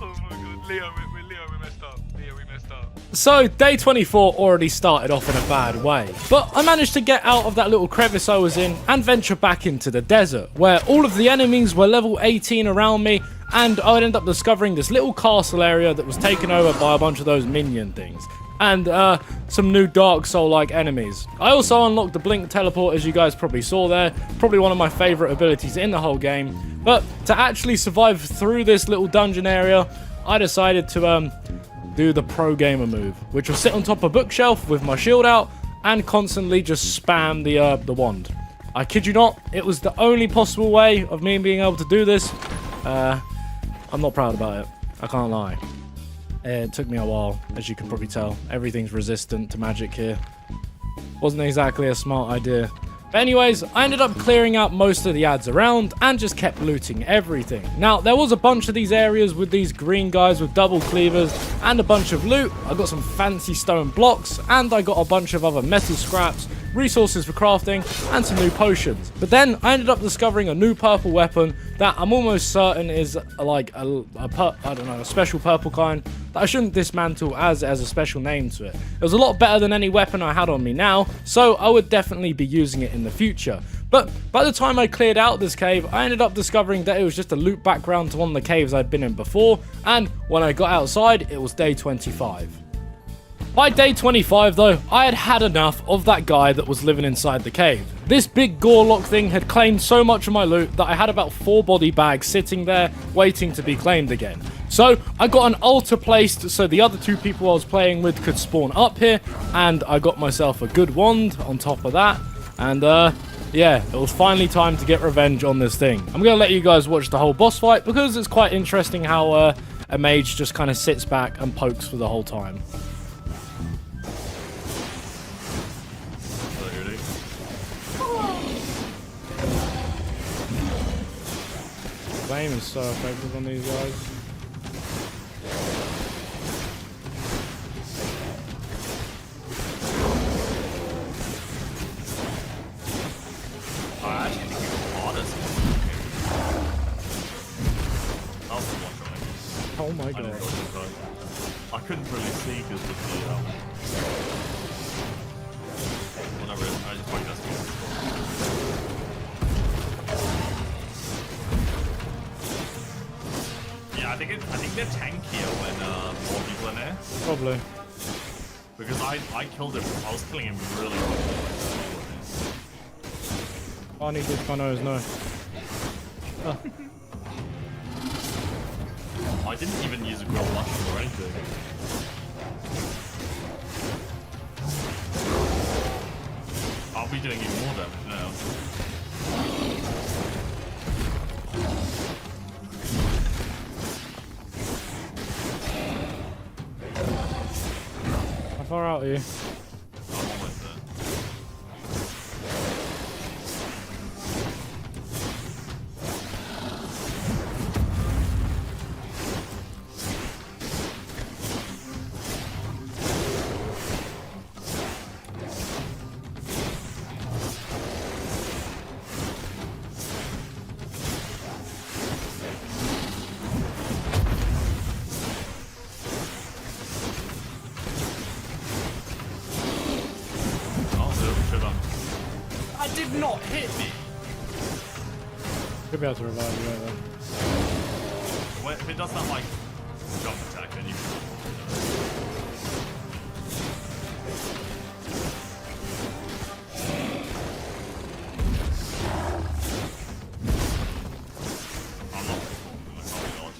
Oh my god, Leo, we messed up. Leo, we messed up. So, day 24 already started off in a bad way, but I managed to get out of that little crevice I was in and venture back into the desert, where all of the enemies were level 18 around me, and I would end up discovering this little castle area that was taken over by a bunch of those minion things, and some new Dark Soul-like enemies. I also unlocked the Blink Teleport, as you guys probably saw there, probably one of my favourite abilities in the whole game, but to actually survive through this little dungeon area, I decided to do the pro gamer move, which was sit on top of a bookshelf with my shield out and constantly just spam the wand. I kid you not, it was the only possible way of me being able to do this. I'm not proud about it, I can't lie. It took me a while, as you can probably tell. Everything's resistant to magic here. Wasn't exactly a smart idea. But anyways, I ended up clearing out most of the ads around and just kept looting everything. Now, there was a bunch of these areas with these green guys with double cleavers and a bunch of loot. I got some fancy stone blocks and I got a bunch of other metal scraps, resources for crafting, and some new potions. But then I ended up discovering a new purple weapon that I'm almost certain is like I don't know, a special purple kind that I shouldn't dismantle as it has a special name to it. It was a lot better than any weapon I had on me now, so I would definitely be using it in the future. But by the time I cleared out this cave, I ended up discovering that it was just a loop background to one of the caves I'd been in before, and when I got outside, it was day 25. By day 25 though, I had had enough of that guy that was living inside the cave. This big Gorlock thing had claimed so much of my loot that I had about 4 body bags sitting there waiting to be claimed again. So I got an altar placed so the other 2 people I was playing with could spawn up here, and I got myself a good wand on top of that, and yeah, it was finally time to get revenge on this thing. I'm going to let you guys watch the whole boss fight because it's quite interesting how a mage just kind of sits back and pokes for the whole time. Flame is so effective on these guys. Oh my god. I couldn't really see because of the whatever it is. I just fucking yeah, I think they're tankier when more people are in there. Probably. Because I killed him. I was killing him really quickly. I need this my nose, no. Oh. I didn't even use a grill mushroom or anything. I'll be doing even more damage now. How far out are you? I'm almost there. Did not hit me. Could be able to revive you right there. Well, if it does that like jump attack, then you can. I'm not. I'll just kill it.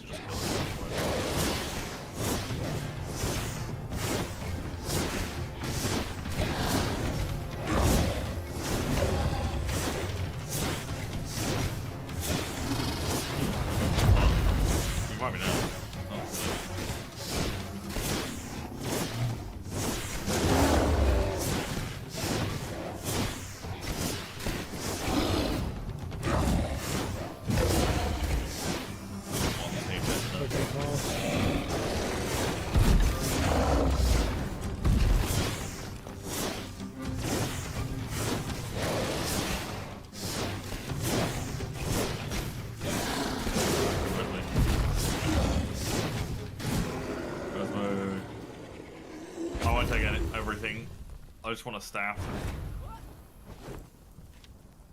Everything. I just want a staff.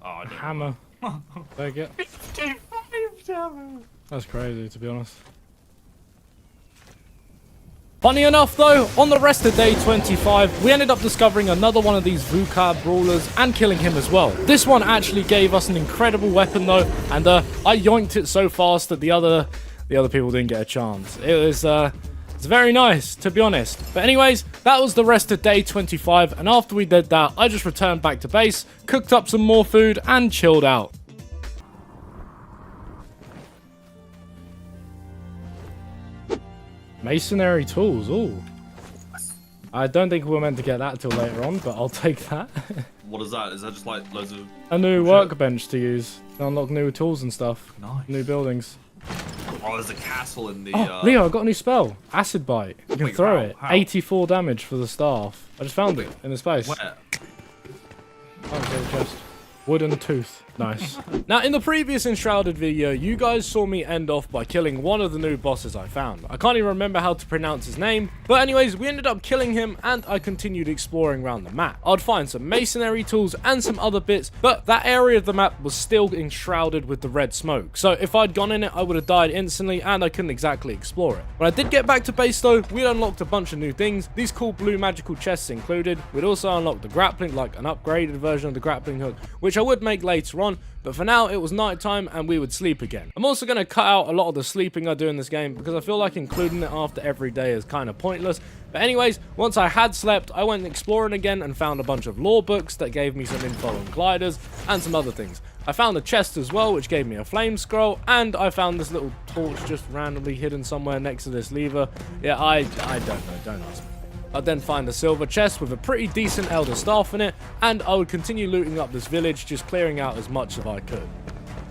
Oh, I don't Hammer. Take it. 55 damage. That's crazy, to be honest. Funny enough though, on the rest of day 25, we ended up discovering another one of these Vuka brawlers and killing him as well. This one actually gave us an incredible weapon though, and I yoinked it so fast that the other people didn't get a chance. It was it's very nice, to be honest. But anyways, that was the rest of day 25, and after we did that, I just returned back to base, cooked up some more food, and chilled out. Masonry tools, ooh. I don't think we're meant to get that till later on, but I'll take that. What is that? Is that just like loads of... A new workbench to use. To unlock new tools and stuff. Nice. New buildings. Oh, there's a castle in the... Oh, Leo, I got a new spell. Acid Bite. You can throw it. How? 84 damage for the staff. I just found it in this place. Where? Wooden tooth. Nice. Now, in the previous Enshrouded video, you guys saw me end off by killing one of the new bosses I found. I can't even remember how to pronounce his name, but anyways, we ended up killing him and I continued exploring around the map. I'd find some masonry tools and some other bits, but that area of the map was still enshrouded with the red smoke. So if I'd gone in it, I would have died instantly and I couldn't exactly explore it. When I did get back to base though, we'd unlocked a bunch of new things, these cool blue magical chests included. We'd also unlocked the grappling, like an upgraded version of the grappling hook, which I would make later on. But for now, it was night time and we would sleep again. I'm also going to cut out a lot of the sleeping I do in this game because I feel like including it after every day is kind of pointless. But anyways, once I had slept, I went exploring again and found a bunch of lore books that gave me some info on gliders and some other things. I found a chest as well, which gave me a flame scroll, and I found this little torch just randomly hidden somewhere next to this lever. Yeah, I don't know, don't ask me. I'd then find a silver chest with a pretty decent elder staff in it, and I would continue looting up this village, just clearing out as much as I could.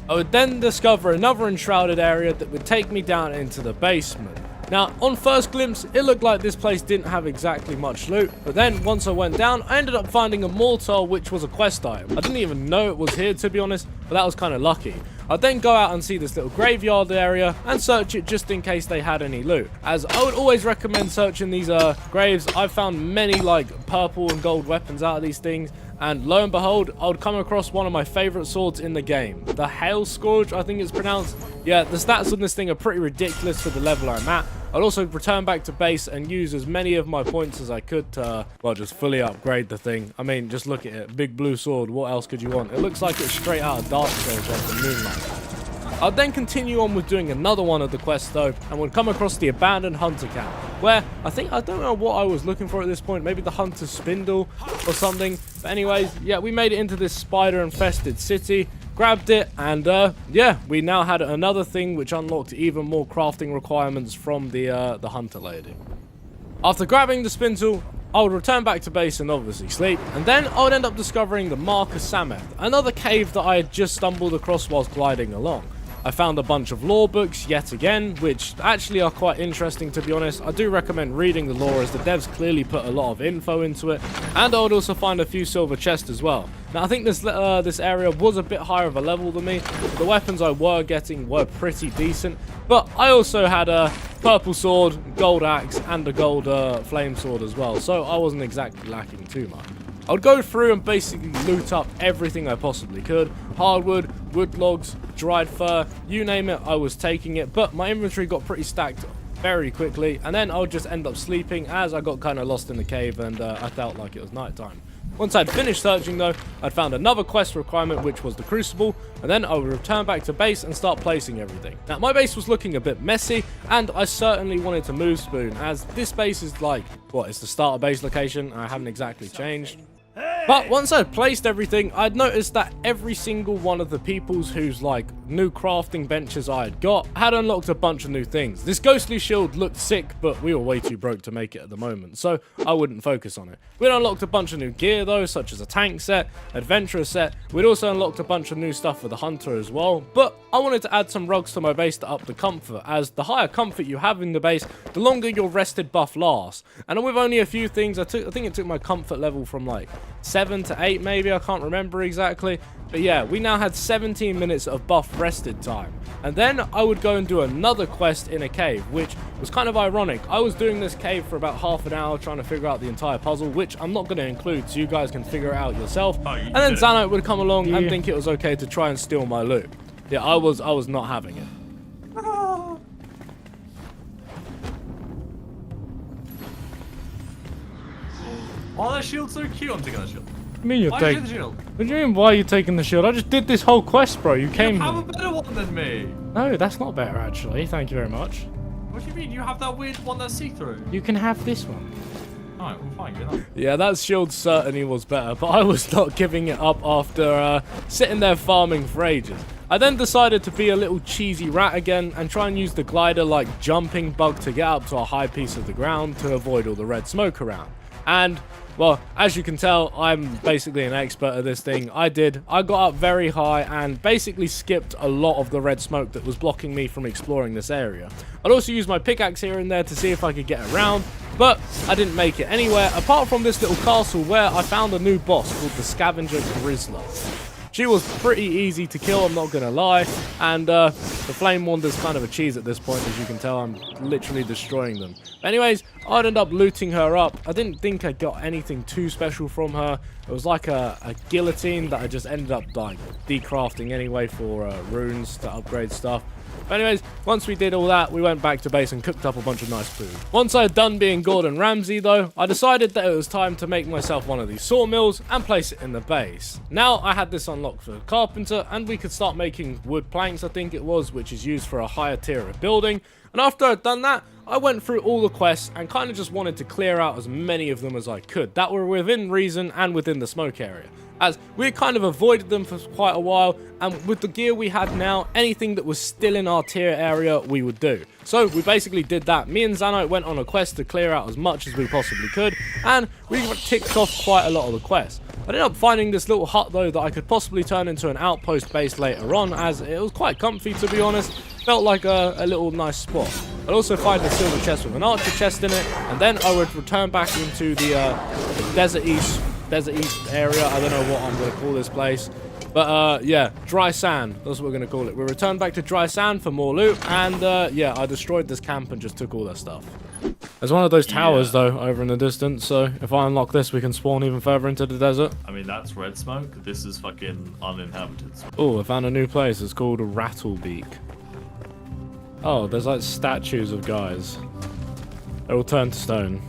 I would then discover another enshrouded area that would take me down into the basement. Now, on first glimpse, it looked like this place didn't have exactly much loot, but then once I went down, I ended up finding a mortar, which was a quest item. I didn't even know it was here, to be honest, but that was kind of lucky. I'd then go out and see this little graveyard area and search it just in case they had any loot. As I would always recommend searching these graves, I've found many like purple and gold weapons out of these things. And lo and behold, I would come across one of my favorite swords in the game. The Hail Scourge, I think it's pronounced. Yeah, the stats on this thing are pretty ridiculous for the level I'm at. I'd also return back to base and use as many of my points as I could to, well, just fully upgrade the thing. I mean, just look at it. Big blue sword. What else could you want? It looks like it's straight out of Dark Souls, like the Moonlight. I'd then continue on with doing another one of the quests though, and would come across the abandoned hunter camp, where I don't know what I was looking for at this point, maybe the hunter's spindle or something. But anyways, yeah, we made it into this spider infested city, grabbed it, and yeah, we now had another thing which unlocked even more crafting requirements from the hunter lady. After grabbing the spindle, I would return back to base and obviously sleep, and then I would end up discovering the Mark of Sameth, another cave that I had just stumbled across whilst gliding along. I found a bunch of lore books yet again, which actually are quite interesting, to be honest. I do recommend reading the lore as the devs clearly put a lot of info into it, and I would also find a few silver chests as well. Now I think this area was a bit higher of a level than me. The weapons I were getting were pretty decent, but I also had a purple sword, gold axe, and a gold flame sword as well, so I wasn't exactly lacking too much. I would go through and basically loot up everything I possibly could. Hardwood, wood logs, dried fur, you name it, I was taking it. But my inventory got pretty stacked very quickly. And then I would just end up sleeping as I got kind of lost in the cave and I felt like it was nighttime. Once I'd finished searching though, I'd found another quest requirement, which was the Crucible, and then I would return back to base and start placing everything. Now my base was looking a bit messy, and I certainly wanted to move Spoon, as this base is like, what, it's the starter base location, I haven't exactly changed. But once I'd placed everything, I'd noticed that every single one of the peoples whose like new crafting benches I had got had unlocked a bunch of new things. This ghostly shield looked sick, but we were way too broke to make it at the moment, so I wouldn't focus on it. We'd unlocked a bunch of new gear though, such as a tank set, adventurer set. We'd also unlocked a bunch of new stuff for the hunter as well, but I wanted to add some rugs to my base to up the comfort, as the higher comfort you have in the base, the longer your rested buff lasts. And with only a few things, I think it took my comfort level from like 7 to 8 maybe, I can't remember exactly. But yeah, we now had 17 minutes of buff rested time. And then I would go and do another quest in a cave, which was kind of ironic. I was doing this cave for about half an hour trying to figure out the entire puzzle, which I'm not going to include, so you guys can figure it out yourself. And then Xanite would come along and think it was okay to try and steal my loot. Yeah, I was not having it. Oh, that shield's so cute. I'm taking that shield. I mean, you're Why taking the shield? What do you mean, why are you taking the shield? I just did this whole quest, bro. You came You have here. a better one than me. No, that's not better, actually. Thank you very much. What do you mean? You have that weird one that's see-through. You can have this one. Alright, well fine, good enough. Yeah, that shield certainly was better, but I was not giving it up after sitting there farming for ages. I then decided to be a little cheesy rat again and try and use the glider like jumping bug to get up to a high piece of the ground to avoid all the red smoke around. And, well, as you can tell, I'm basically an expert at this thing. I got up very high and basically skipped a lot of the red smoke that was blocking me from exploring this area. I'd also use my pickaxe here and there to see if I could get around, but I didn't make it anywhere apart from this little castle where I found a new boss called the Scavenger Grizzler. She was pretty easy to kill, I'm not gonna lie, and the Flame Wander's kind of a cheese at this point, as you can tell. I'm literally destroying them. But anyways, I'd end up looting her up. I didn't think I got anything too special from her. It was like a guillotine that I just ended up like decrafting anyway for runes to upgrade stuff. But anyways, once we did all that, we went back to base and cooked up a bunch of nice food. Once I had done being Gordon Ramsay though, I decided that it was time to make myself one of these sawmills and place it in the base. Now I had this unlocked for carpenter, and we could start making wood planks, I think it was, which is used for a higher tier of building. And after I'd done that, I went through all the quests and kind of just wanted to clear out as many of them as I could that were within reason and within the smoke area, as we had kind of avoided them for quite a while, and with the gear we had now, anything that was still in our tier area we would do. So we basically did that. Me and Xanite went on a quest to clear out as much as we possibly could, and we ticked off quite a lot of the quests. I ended up finding this little hut though that I could possibly turn into an outpost base later on, as it was quite comfy, to be honest. Felt like a little nice spot. I'd also find a silver chest with an archer chest in it, and then I would return back into the desert east area. I don't know what I'm going to call this place, but yeah, dry sand, that's what we're going to call it. We returned back to dry sand for more loot, and yeah, I destroyed this camp and just took all their stuff. There's one of those towers though over in the distance, so if I unlock this we can spawn even further into the desert. I mean, that's red smoke. This is fucking uninhabited. Oh, I found a new place. It's called Rattlebeak. Oh, there's like statues of guys. They all turned to stone.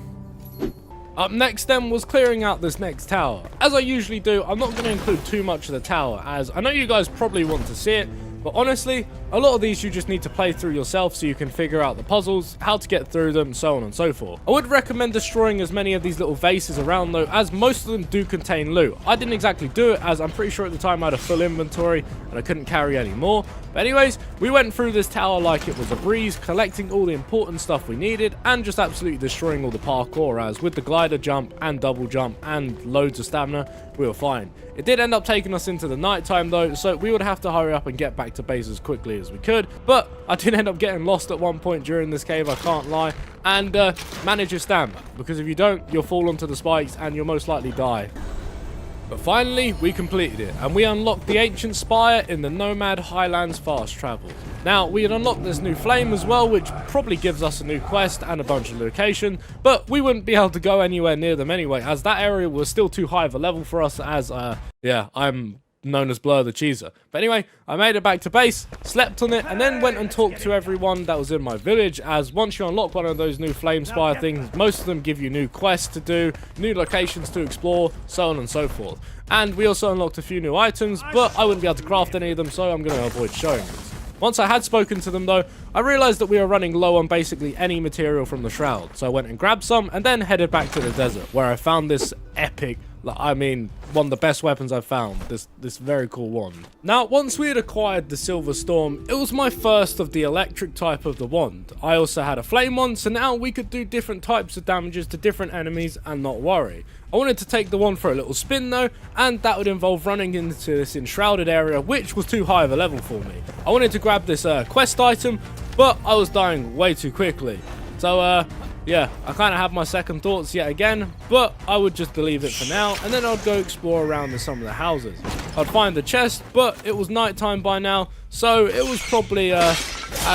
Up next then was clearing out this next tower. As I usually do, I'm not going to include too much of the tower, as I know you guys probably want to see it, but honestly, a lot of these you just need to play through yourself so you can figure out the puzzles, how to get through them, so on and so forth. I would recommend destroying as many of these little vases around though, as most of them do contain loot. I didn't exactly do it, as I'm pretty sure at the time I had a full inventory and I couldn't carry any more. But anyways, we went through this tower like it was a breeze, collecting all the important stuff we needed and just absolutely destroying all the parkour, as with the glider jump and double jump and loads of stamina, we were fine. It did end up taking us into the night time though, so we would have to hurry up and get back to base as quickly as we could. But I did end up getting lost at one point during this cave, I can't lie, and manage your stamina, because if you don't, you'll fall onto the spikes and you'll most likely die. But finally, we completed it, and we unlocked the ancient spire in the Nomad Highlands fast travel. Now, we had unlocked this new flame as well, which probably gives us a new quest and a bunch of location, but we wouldn't be able to go anywhere near them anyway, as that area was still too high of a level for us, as, yeah, I'm known as Blur the Cheeser. But anyway, I made it back to base, slept on it, and then went and talked to everyone that was in my village, as once you unlock one of those new flame spire things, most of them give you new quests to do, new locations to explore, so on and so forth. And we also unlocked a few new items, but I wouldn't be able to craft any of them, so I'm going to avoid showing them. Once I had spoken to them though, I realized that we were running low on basically any material from the shroud, so I went and grabbed some and then headed back to the desert, where I found this epic, I mean, one of the best weapons I've found, this very cool wand. Now, once we had acquired the Silver Storm, it was my first of the electric type of the wand. I also had a flame wand, so now we could do different types of damages to different enemies and not worry. I wanted to take the wand for a little spin though, and that would involve running into this enshrouded area, which was too high of a level for me. I wanted to grab this quest item, but I was dying way too quickly. So, yeah, I kind of had my second thoughts yet again, but I would just believe it for now, and then I'd go explore around in some of the houses. I'd find the chest, but it was nighttime by now, so it was probably a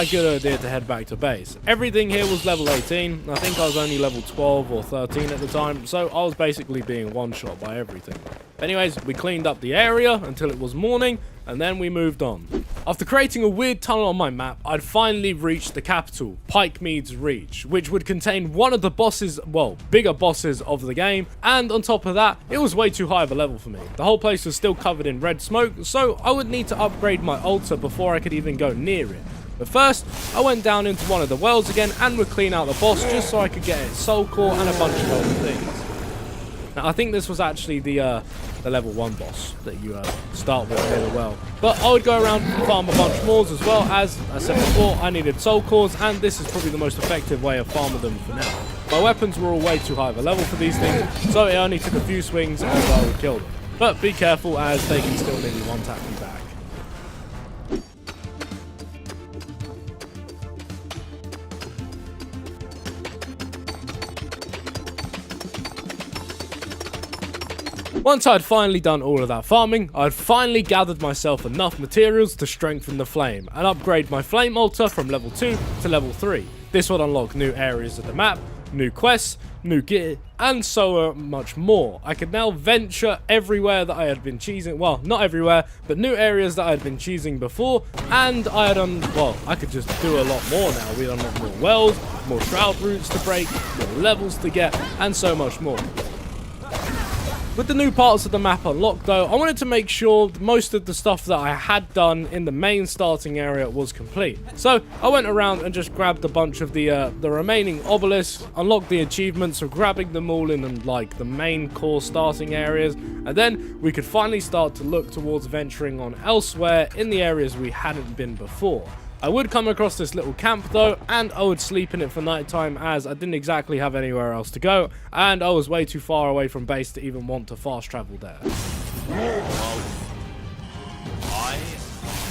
good idea to head back to base. Everything here was level 18. I think I was only level 12 or 13 at the time, so I was basically being one-shot by everything. Anyways, we cleaned up the area until it was morning, and then we moved on. After creating a weird tunnel on my map, I'd finally reached the capital, Pikemead's Reach, which would contain one of the bosses, well, bigger bosses of the game, and on top of that, it was way too high of a level for me. The whole place was still covered in red smoke, so I would need to upgrade my altar before I could even go near it. But first, I went down into one of the wells again and would clean out the boss just so I could get its soul core and a bunch of other things. Now, I think this was actually the level 1 boss that you start with near the well. But I would go around and farm a bunch more as well, as I said before, I needed soul cores, and this is probably the most effective way of farming them for now. My weapons were all way too high of a level for these things, so it only took a few swings and I would kill them. But be careful, as they can still nearly one-tap me back. Once I'd finally done all of that farming, I'd finally gathered myself enough materials to strengthen the flame and upgrade my flame altar from level 2 to level 3. This would unlock new areas of the map, new quests, new gear, and so much more. I could now venture everywhere that I had been cheesing, well, not everywhere, but new areas that I had been cheesing before, and I had I could just do a lot more now. We'd unlock more wells, more shroud routes to break, more levels to get, and so much more. With the new parts of the map unlocked though, I wanted to make sure most of the stuff that I had done in the main starting area was complete. So I went around and just grabbed a bunch of the remaining obelisks, unlocked the achievements of grabbing them all in like the main core starting areas, and then we could finally start to look towards venturing on elsewhere in the areas we hadn't been before. I would come across this little camp though, and I would sleep in it for nighttime as I didn't exactly have anywhere else to go, and I was way too far away from base to even want to fast travel there. Well, I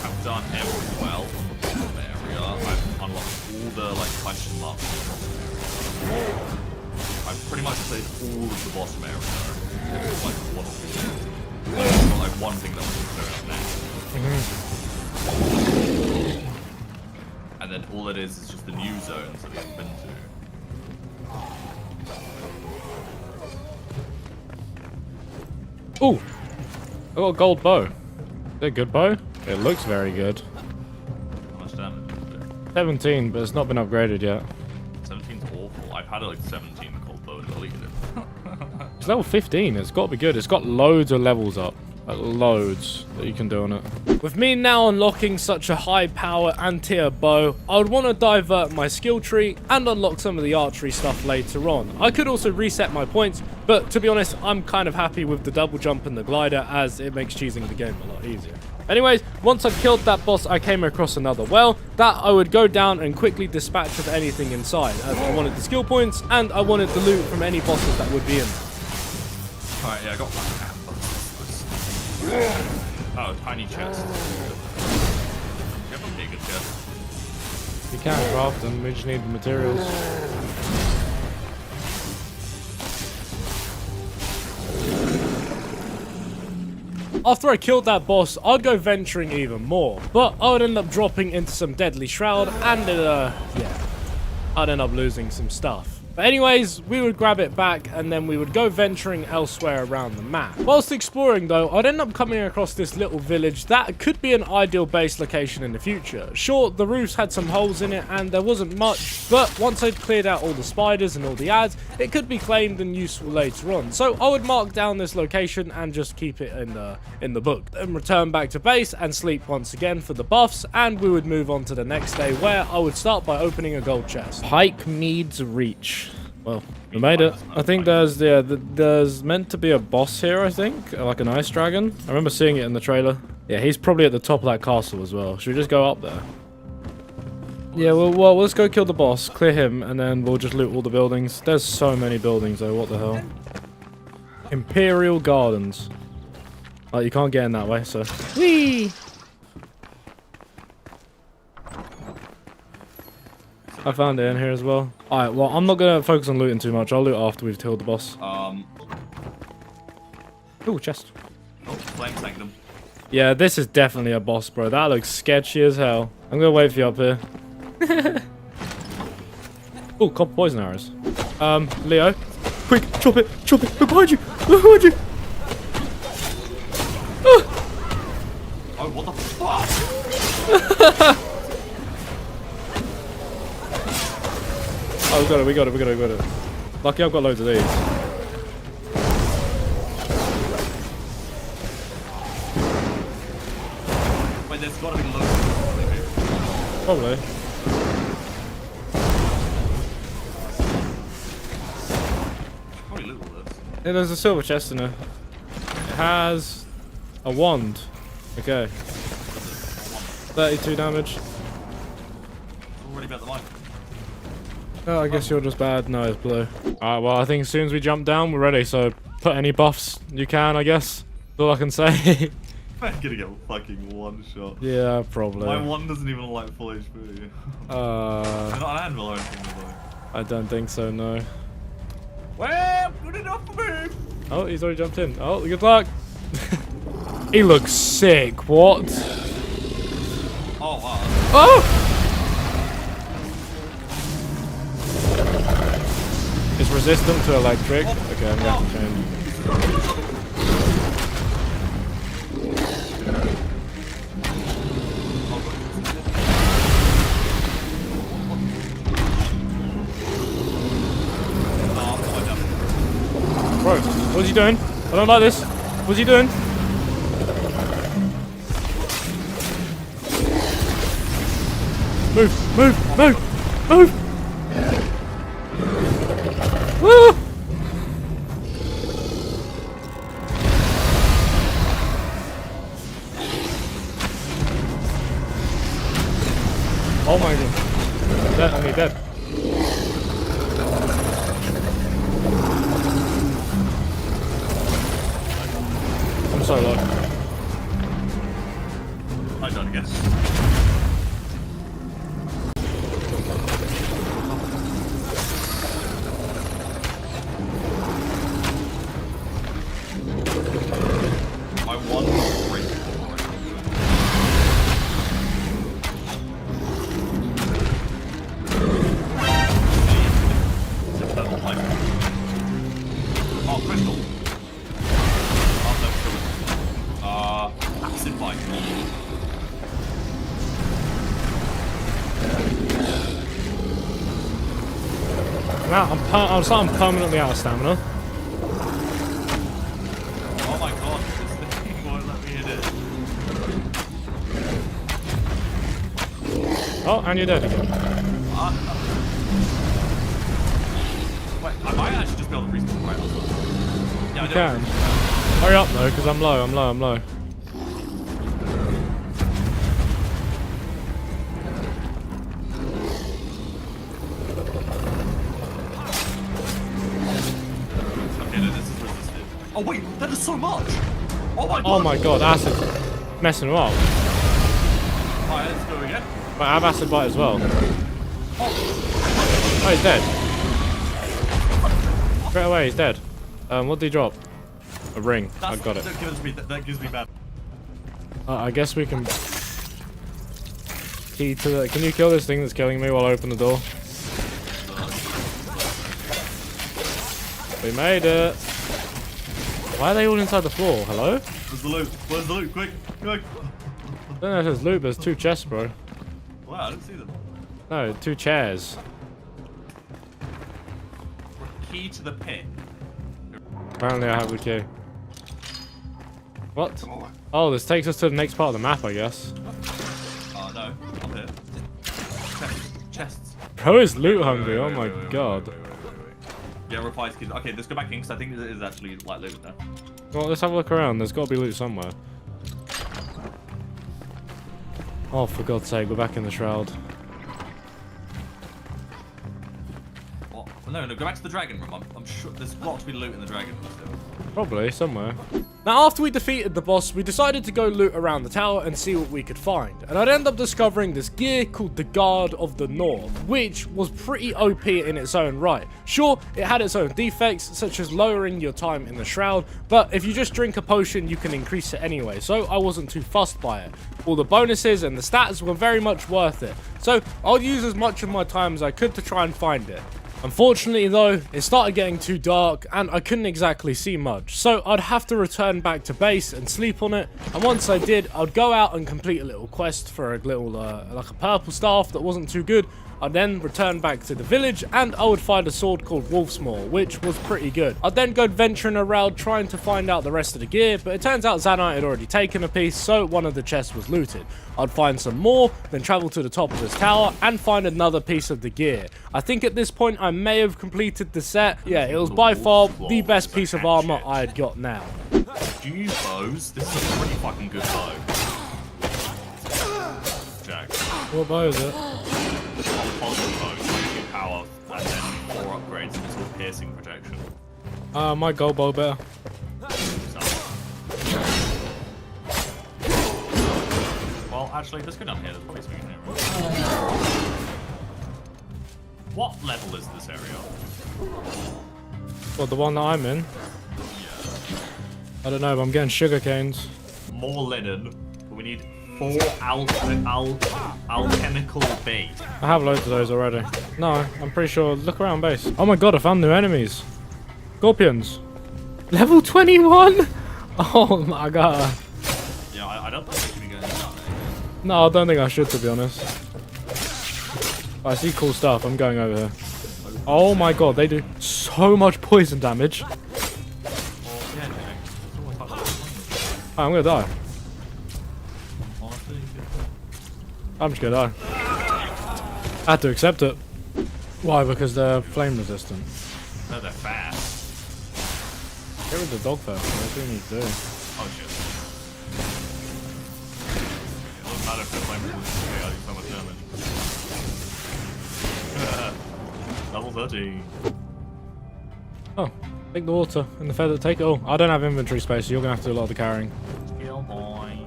have done every well in the area. I've unlocked all the question marks. I've pretty much played all of the bottom area. It's like one or two. Like one thing that was clear up next. And then all it is just the new zones that we've been to. Ooh! I got a gold bow. Is it a good bow? It looks very good. How much damage is it? 17, but it's not been upgraded yet. 17's awful. I've had it like 17 cold bow and deleted it. It's level 15. It's got to be good. It's got loads of levels up. Loads that you can do on it. With me now unlocking such a high power and tier bow, I would want to divert my skill tree and unlock some of the archery stuff later on. I could also reset my points, but to be honest, I'm kind of happy with the double jump and the glider as it makes cheesing the game a lot easier. Anyways, once I killed that boss, I came across another well that I would go down and quickly dispatch of anything inside, as I wanted the skill points and I wanted the loot from any bosses that would be in there. Alright, yeah, I got one. Oh, tiny chest. You have a bigger chest. You can craft them, we just need the materials. After I killed that boss, I'd go venturing even more, but I would end up dropping into some deadly shroud and yeah, I'd end up losing some stuff. But anyways, we would grab it back and then we would go venturing elsewhere around the map. Whilst exploring though, I'd end up coming across this little village that could be an ideal base location in the future. Sure, the roofs had some holes in it and there wasn't much, but once I'd cleared out all the spiders and all the ads, it could be claimed and useful later on. So I would mark down this location and just keep it in the book. Then return back to base and sleep once again for the buffs, and we would move on to the next day where I would start by opening a gold chest. Pike Meads Reach. Well, we made it. I think there's meant to be a boss here, I think. Like an ice dragon. I remember seeing it in the trailer. Yeah, he's probably at the top of that castle as well. Should we just go up there? Yeah, well, let's go kill the boss, clear him, and then we'll just loot all the buildings. There's so many buildings though, what the hell. Imperial Gardens. Oh, you can't get in that way, so... Whee! I found it in here as well. Alright, well, I'm not going to focus on looting too much. I'll loot after we've killed the boss. Ooh, chest. Oh, Flame Sanctum. Yeah, this is definitely a boss, bro. That looks sketchy as hell. I'm going to wait for you up here. Ooh, copper poison arrows. Leo. Quick, chop it, chop it. Look behind you. Look behind you. Oh, what the fuck? Oh, we got it. Lucky I've got loads of these. Wait, there's gotta be loads of here. Probably. Probably loot all this. Yeah, there's a silver chest in there. It has a wand. Okay. 32 damage. It's already about the mic. Oh, I guess you're just bad. No, it's blue. Alright, well, I think as soon as we jump down, we're ready. So, put any buffs you can, I guess. That's all I can say. I'm gonna get fucking one shot. Yeah, probably. My one doesn't even like full HP. Not an anvil or anything, though. I don't think so, no. Well, good enough for me. Oh, he's already jumped in. Oh, good luck. He looks sick. What? Oh, wow. Oh! It's resistant to electric. Okay, I'm gonna have to change. Bro, what's he doing? I don't like this. What's he doing? Move, move, move, move! Woo! Oh my god. I'm dead, I'm dead. I'm so low. I don't guess. I won the break. Oh, crystal. Oh, no, acid bite. I'm permanently out of stamina. Oh my god, this thing won't let me hit it. Oh, and you're dead again. Wait, I might actually just be able to respawn right outside. Yeah, I You can. Hurry up though, because I'm low, I'm low, I'm low. Okay, no, this is resisted. Oh wait, that is so much! Oh my god! Oh my god, acid. Messing him up. Alright, let's go again. But I have acid bite as well. Oh, he's dead. Straight away, he's dead. What did he drop? A ring. I got it. That gives me bad. I guess we can... Key to the... Can you kill this thing that's killing me while I open the door? We made it. Why are they all inside the floor? Hello? Where's the loot? Where's the loot? Quick! Quick! I don't know if there's loot, but there's 2 chests, bro. Wow, I didn't see them. No, 2 chairs. Key to the pit. Apparently I have the key. What? Oh, this takes us to the next part of the map, I guess. Oh no, up here. Chests. Bro is loot hungry, oh my god. Wait. Yeah, replies keys. Okay, let's go back in because I think it is actually like loot now. Well, let's have a look around. There's got to be loot somewhere. Oh, for God's sake, we're back in the shroud. What? No, go back to the dragon room. I'm sure there's got to be loot in the dragon room still. Probably, somewhere. Now, after we defeated the boss, we decided to go loot around the tower and see what we could find. And I'd end up discovering this gear called the Guard of the North, which was pretty OP in its own right. Sure, it had its own defects, such as lowering your time in the shroud, but if you just drink a potion, you can increase it anyway, so I wasn't too fussed by it. All the bonuses and the stats were very much worth it, so I'll use as much of my time as I could to try and find it. Unfortunately though, it started getting too dark and I couldn't exactly see much, so I'd have to return back to base and sleep on it, and once I did, I'd go out and complete a little quest for a little, like a purple staff that wasn't too good. I'd then return back to the village and I would find a sword called Wolf's Maw, which was pretty good. I'd then go venturing around trying to find out the rest of the gear, but it turns out Zanite had already taken a piece, so one of the chests was looted. I'd find some more, then travel to the top of this tower and find another piece of the gear. I think at this point I may have completed the set. Yeah, it was by far the best piece of armor I had got now. Jeez, bows. This is a pretty fucking good bow. Jack. What bow is it? Positive bow, 22 power, and then 4 upgrades into piercing protection. My gold bow better. Well, actually, let's go down here. There's probably something in here, right? What level is this area? Well, the one that I'm in. I don't know, but I'm getting sugar canes. More linen. But we need 4 alchemical bait. I have loads of those already. No, I'm pretty sure. Look around base. Oh my god, I found new enemies. Scorpions. Level 21? Oh my god. Yeah, I don't think we should be going down there. No, I don't think I should, to be honest. I see cool stuff. I'm going over here. Oh my god, they do so much poison damage. Well, yeah, no, it's almost like Oh, I'm gonna die. honestly, I'm just gonna die. I had to accept it. Why? Because they're flame resistant. no, they're fast. Get rid of the dog first. That's what you need to do. Oh shit. It doesn't matter if they're flame resistant, they do so much damage. Level 30. Oh, take the water and the feather. Take it all. I don't have inventory space, so you're gonna have to do a lot of the carrying. Kill boy.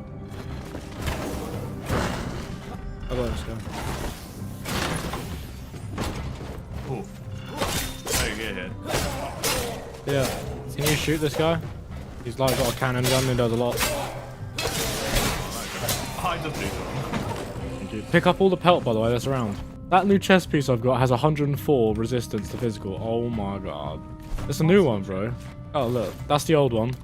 How about this guy? Ooh. There you get hit. Yeah. Can you shoot this guy? He's like got a cannon gun and does a lot. I just do Thank you. Pick up all the pelt, by the way, that's around. That new chest piece I've got has 104 resistance to physical. Oh my god. It's a new one, bro. Oh, look. That's the old one.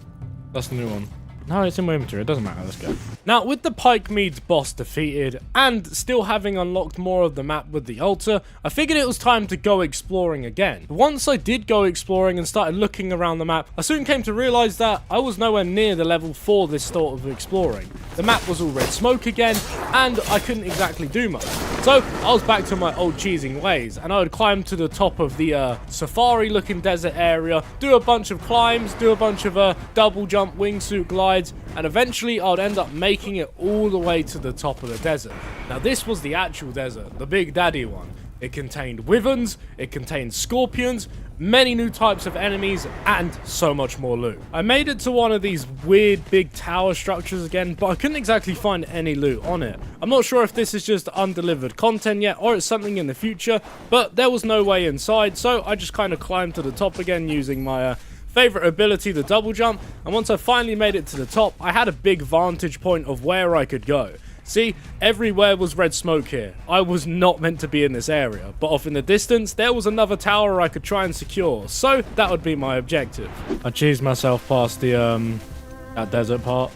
That's the new one. No, it's in my inventory. It doesn't matter. Let's go. Now, with the Pike Meads boss defeated and still having unlocked more of the map with the altar, I figured it was time to go exploring again. Once I did go exploring and started looking around the map, I soon came to realize that I was nowhere near the level for this sort of exploring. The map was all red smoke again, and I couldn't exactly do much. So, I was back to my old cheesing ways, and I would climb to the top of the safari-looking desert area, do a bunch of climbs, do a bunch of double jump wingsuit glides, and eventually I would end up making it all the way to the top of the desert. Now this was the actual desert, the big daddy one. It contained wyverns, it contained scorpions, many new types of enemies, and so much more loot. I made it to one of these weird big tower structures again, but I couldn't exactly find any loot on it. I'm not sure if this is just undelivered content yet, or it's something in the future, but there was no way inside, so I just kind of climbed to the top again using my favorite ability, the double jump, and once I finally made it to the top, I had a big vantage point of where I could go. See, everywhere was red smoke here. I was not meant to be in this area, but off in the distance, there was another tower I could try and secure, so that would be my objective. I cheesed myself past the, that desert part.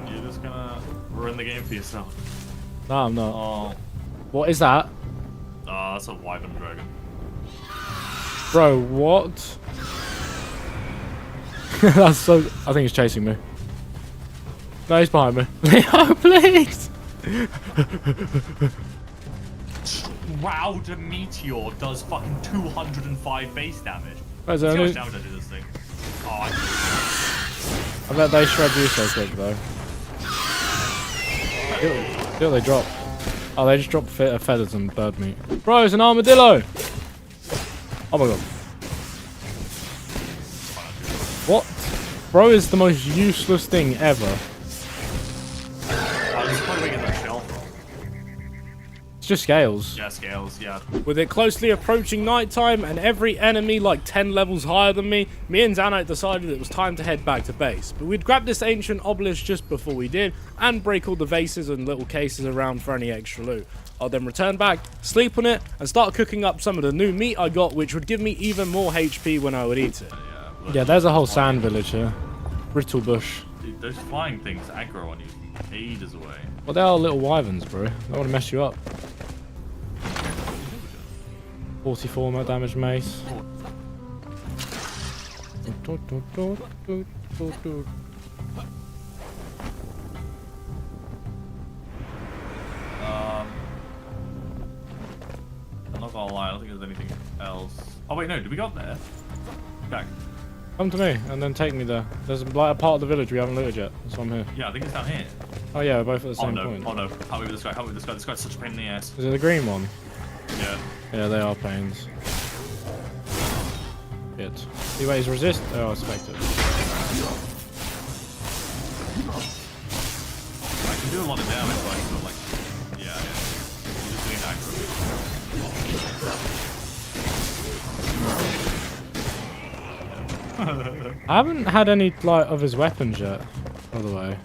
You're just gonna ruin the game for yourself. No, I'm not. Oh. What is that? That's a wyvern dragon. Bro, what? That's so... I think he's chasing me. No, he's behind me. Leo, please! Wow, the meteor does fucking 205 base damage. Where's See how that? much damage I do this thing. Oh, I bet they shred you so quick, though. Feel they drop. Oh, they just dropped feathers and bird meat. Bro, it's an armadillo! Oh my god. What? Bro is the most useless thing ever. this is probably get that shell from. It's just scales. Yeah, scales, yeah. With it closely approaching nighttime and every enemy like 10 levels higher than me and Xanite decided it was time to head back to base. But we'd grab this ancient obelisk just before we did and break all the vases and little cases around for any extra loot. I'll then return back, sleep on it, and start cooking up some of the new meat I got, which would give me even more HP when I would eat it. Yeah, there's a whole sand village here. Brittle bush. Dude, those flying things aggro on you ages away. Well, they are little wyverns, bro. They want to mess you up. 44 more damage mace. I'm not gonna lie, I don't think there's anything else. Oh wait, no, did we go up there? Back. Come to me and then take me there. There's like a part of the village we haven't looted yet, so I'm here. Yeah, I think it's down here. Oh yeah, we're both at the same no, point. Oh no, can't move this guy, can't move this guy. This guy's such a pain in the ass. Is it the green one? Yeah. Yeah, they are pains. Shit. See, wait, he's resist? Oh, I expect it. I can do a lot of damage, but I can like... Yeah, yeah. He's just doing aggro. I haven't had any like of his weapons yet, by the way.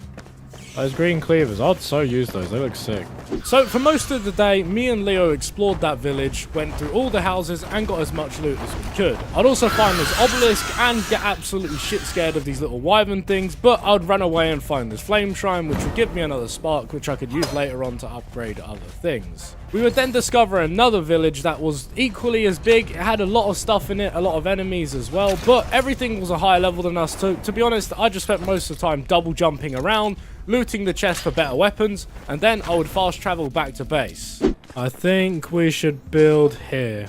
Those green cleavers, I'd so use those, they look sick. So for most of the day, me and Leo explored that village, went through all the houses and got as much loot as we could. I'd also find this obelisk and get absolutely shit scared of these little wyvern things, but I'd run away and find this flame shrine, which would give me another spark, which I could use later on to upgrade other things. We would then discover another village that was equally as big. It had a lot of stuff in it, a lot of enemies as well, but everything was a higher level than us. So to be honest, I just spent most of the time double jumping around, looting the chest for better weapons, and then I would fast travel back to base. I think we should build here.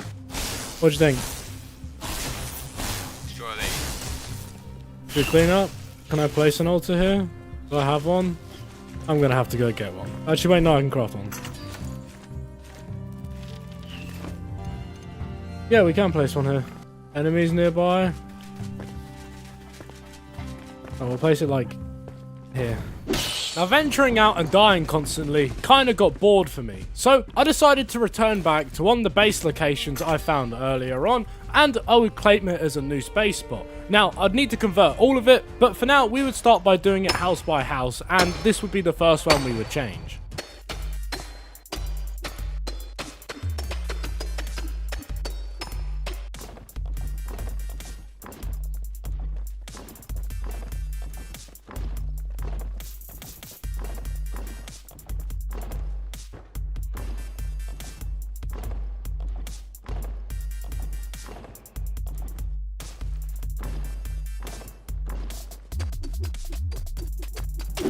What do you think? Destroy these. Should we clean up? Can I place an altar here? Do I have one? I'm gonna have to go get one. Actually, wait, no, I can craft one. Yeah, we can place one here. Enemies nearby. Oh, we'll place it like here. Now venturing out and dying constantly kinda got bored for me, so I decided to return back to one of the base locations I found earlier on, and I would claim it as a new space spot. Now I'd need to convert all of it, but for now we would start by doing it house by house, and this would be the first one we would change.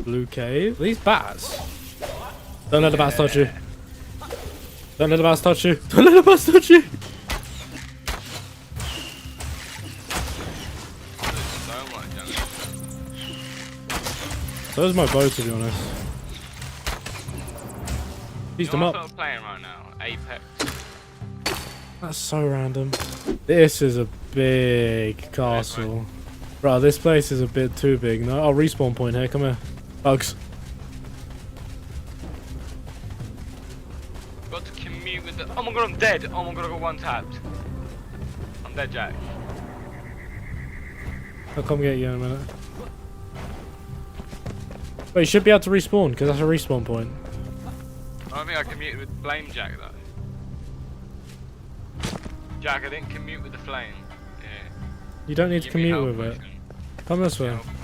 Blue cave. These bats. Don't let the bats touch you. Don't let the bats touch you. Don't let the bats touch you. So much damage. So is my bow, to be honest. Used them up. I'm playing right now. Apex. That's so random. This is a big castle. Bro, this place is a bit too big. No, I'll respawn point here. Come here. Bugs. Got to commute with the. Oh my god, I'm dead. Oh my god, I got one tapped. I'm dead, Jack. I'll come get you in a minute. Wait, you should be able to respawn, because that's a respawn point. I don't think I commuted with Flame Jack though. Jack, I didn't commute with the flame. Yeah. You don't need to Give me a commute health with it. potion. Come this way. Health potion.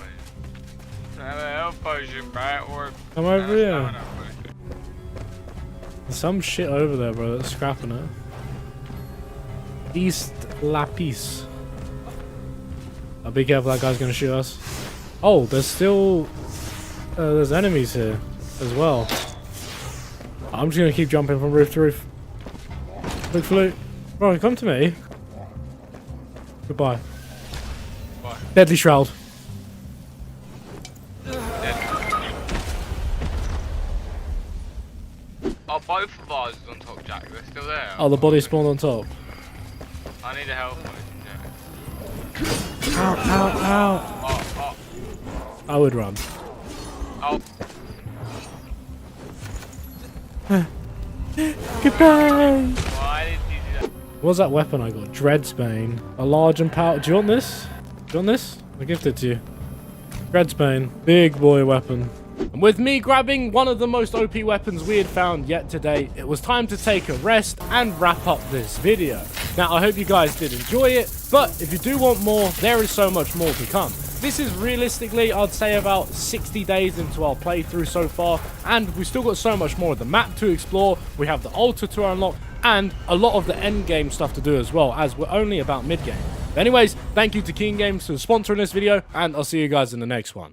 Have a health potion, bro, or Come over here. stamina potion. There's some shit over there, bro, that's scrapping it. East Lapis. I'll be careful, that guy's gonna shoot us. Oh, there's still... there's enemies here as well. I'm just gonna keep jumping from roof to roof. Look for loot. Bro, come to me. Goodbye. Bye. Deadly Shroud. Oh, both of ours is on top, Jack. They're still there. Oh, the body spawned on top. I need a health potion, Jack. Ow, ow, Oh, ow. I would run. oh. Goodbye! Why did you do that? What's that weapon I got? Dreadsbane. A large and power. Do you want this? Do you want this? I gift it to you. Dreadsbane. Big boy weapon. And with me grabbing one of the most OP weapons we had found yet today, it was time to take a rest and wrap up this video. Now, I hope you guys did enjoy it, but if you do want more, there is so much more to come. This is realistically, I'd say, about 60 days into our playthrough so far, and we've still got so much more of the map to explore. We have the altar to unlock, and a lot of the end game stuff to do as well, as we're only about mid game. But anyways, thank you to King Games for sponsoring this video, and I'll see you guys in the next one.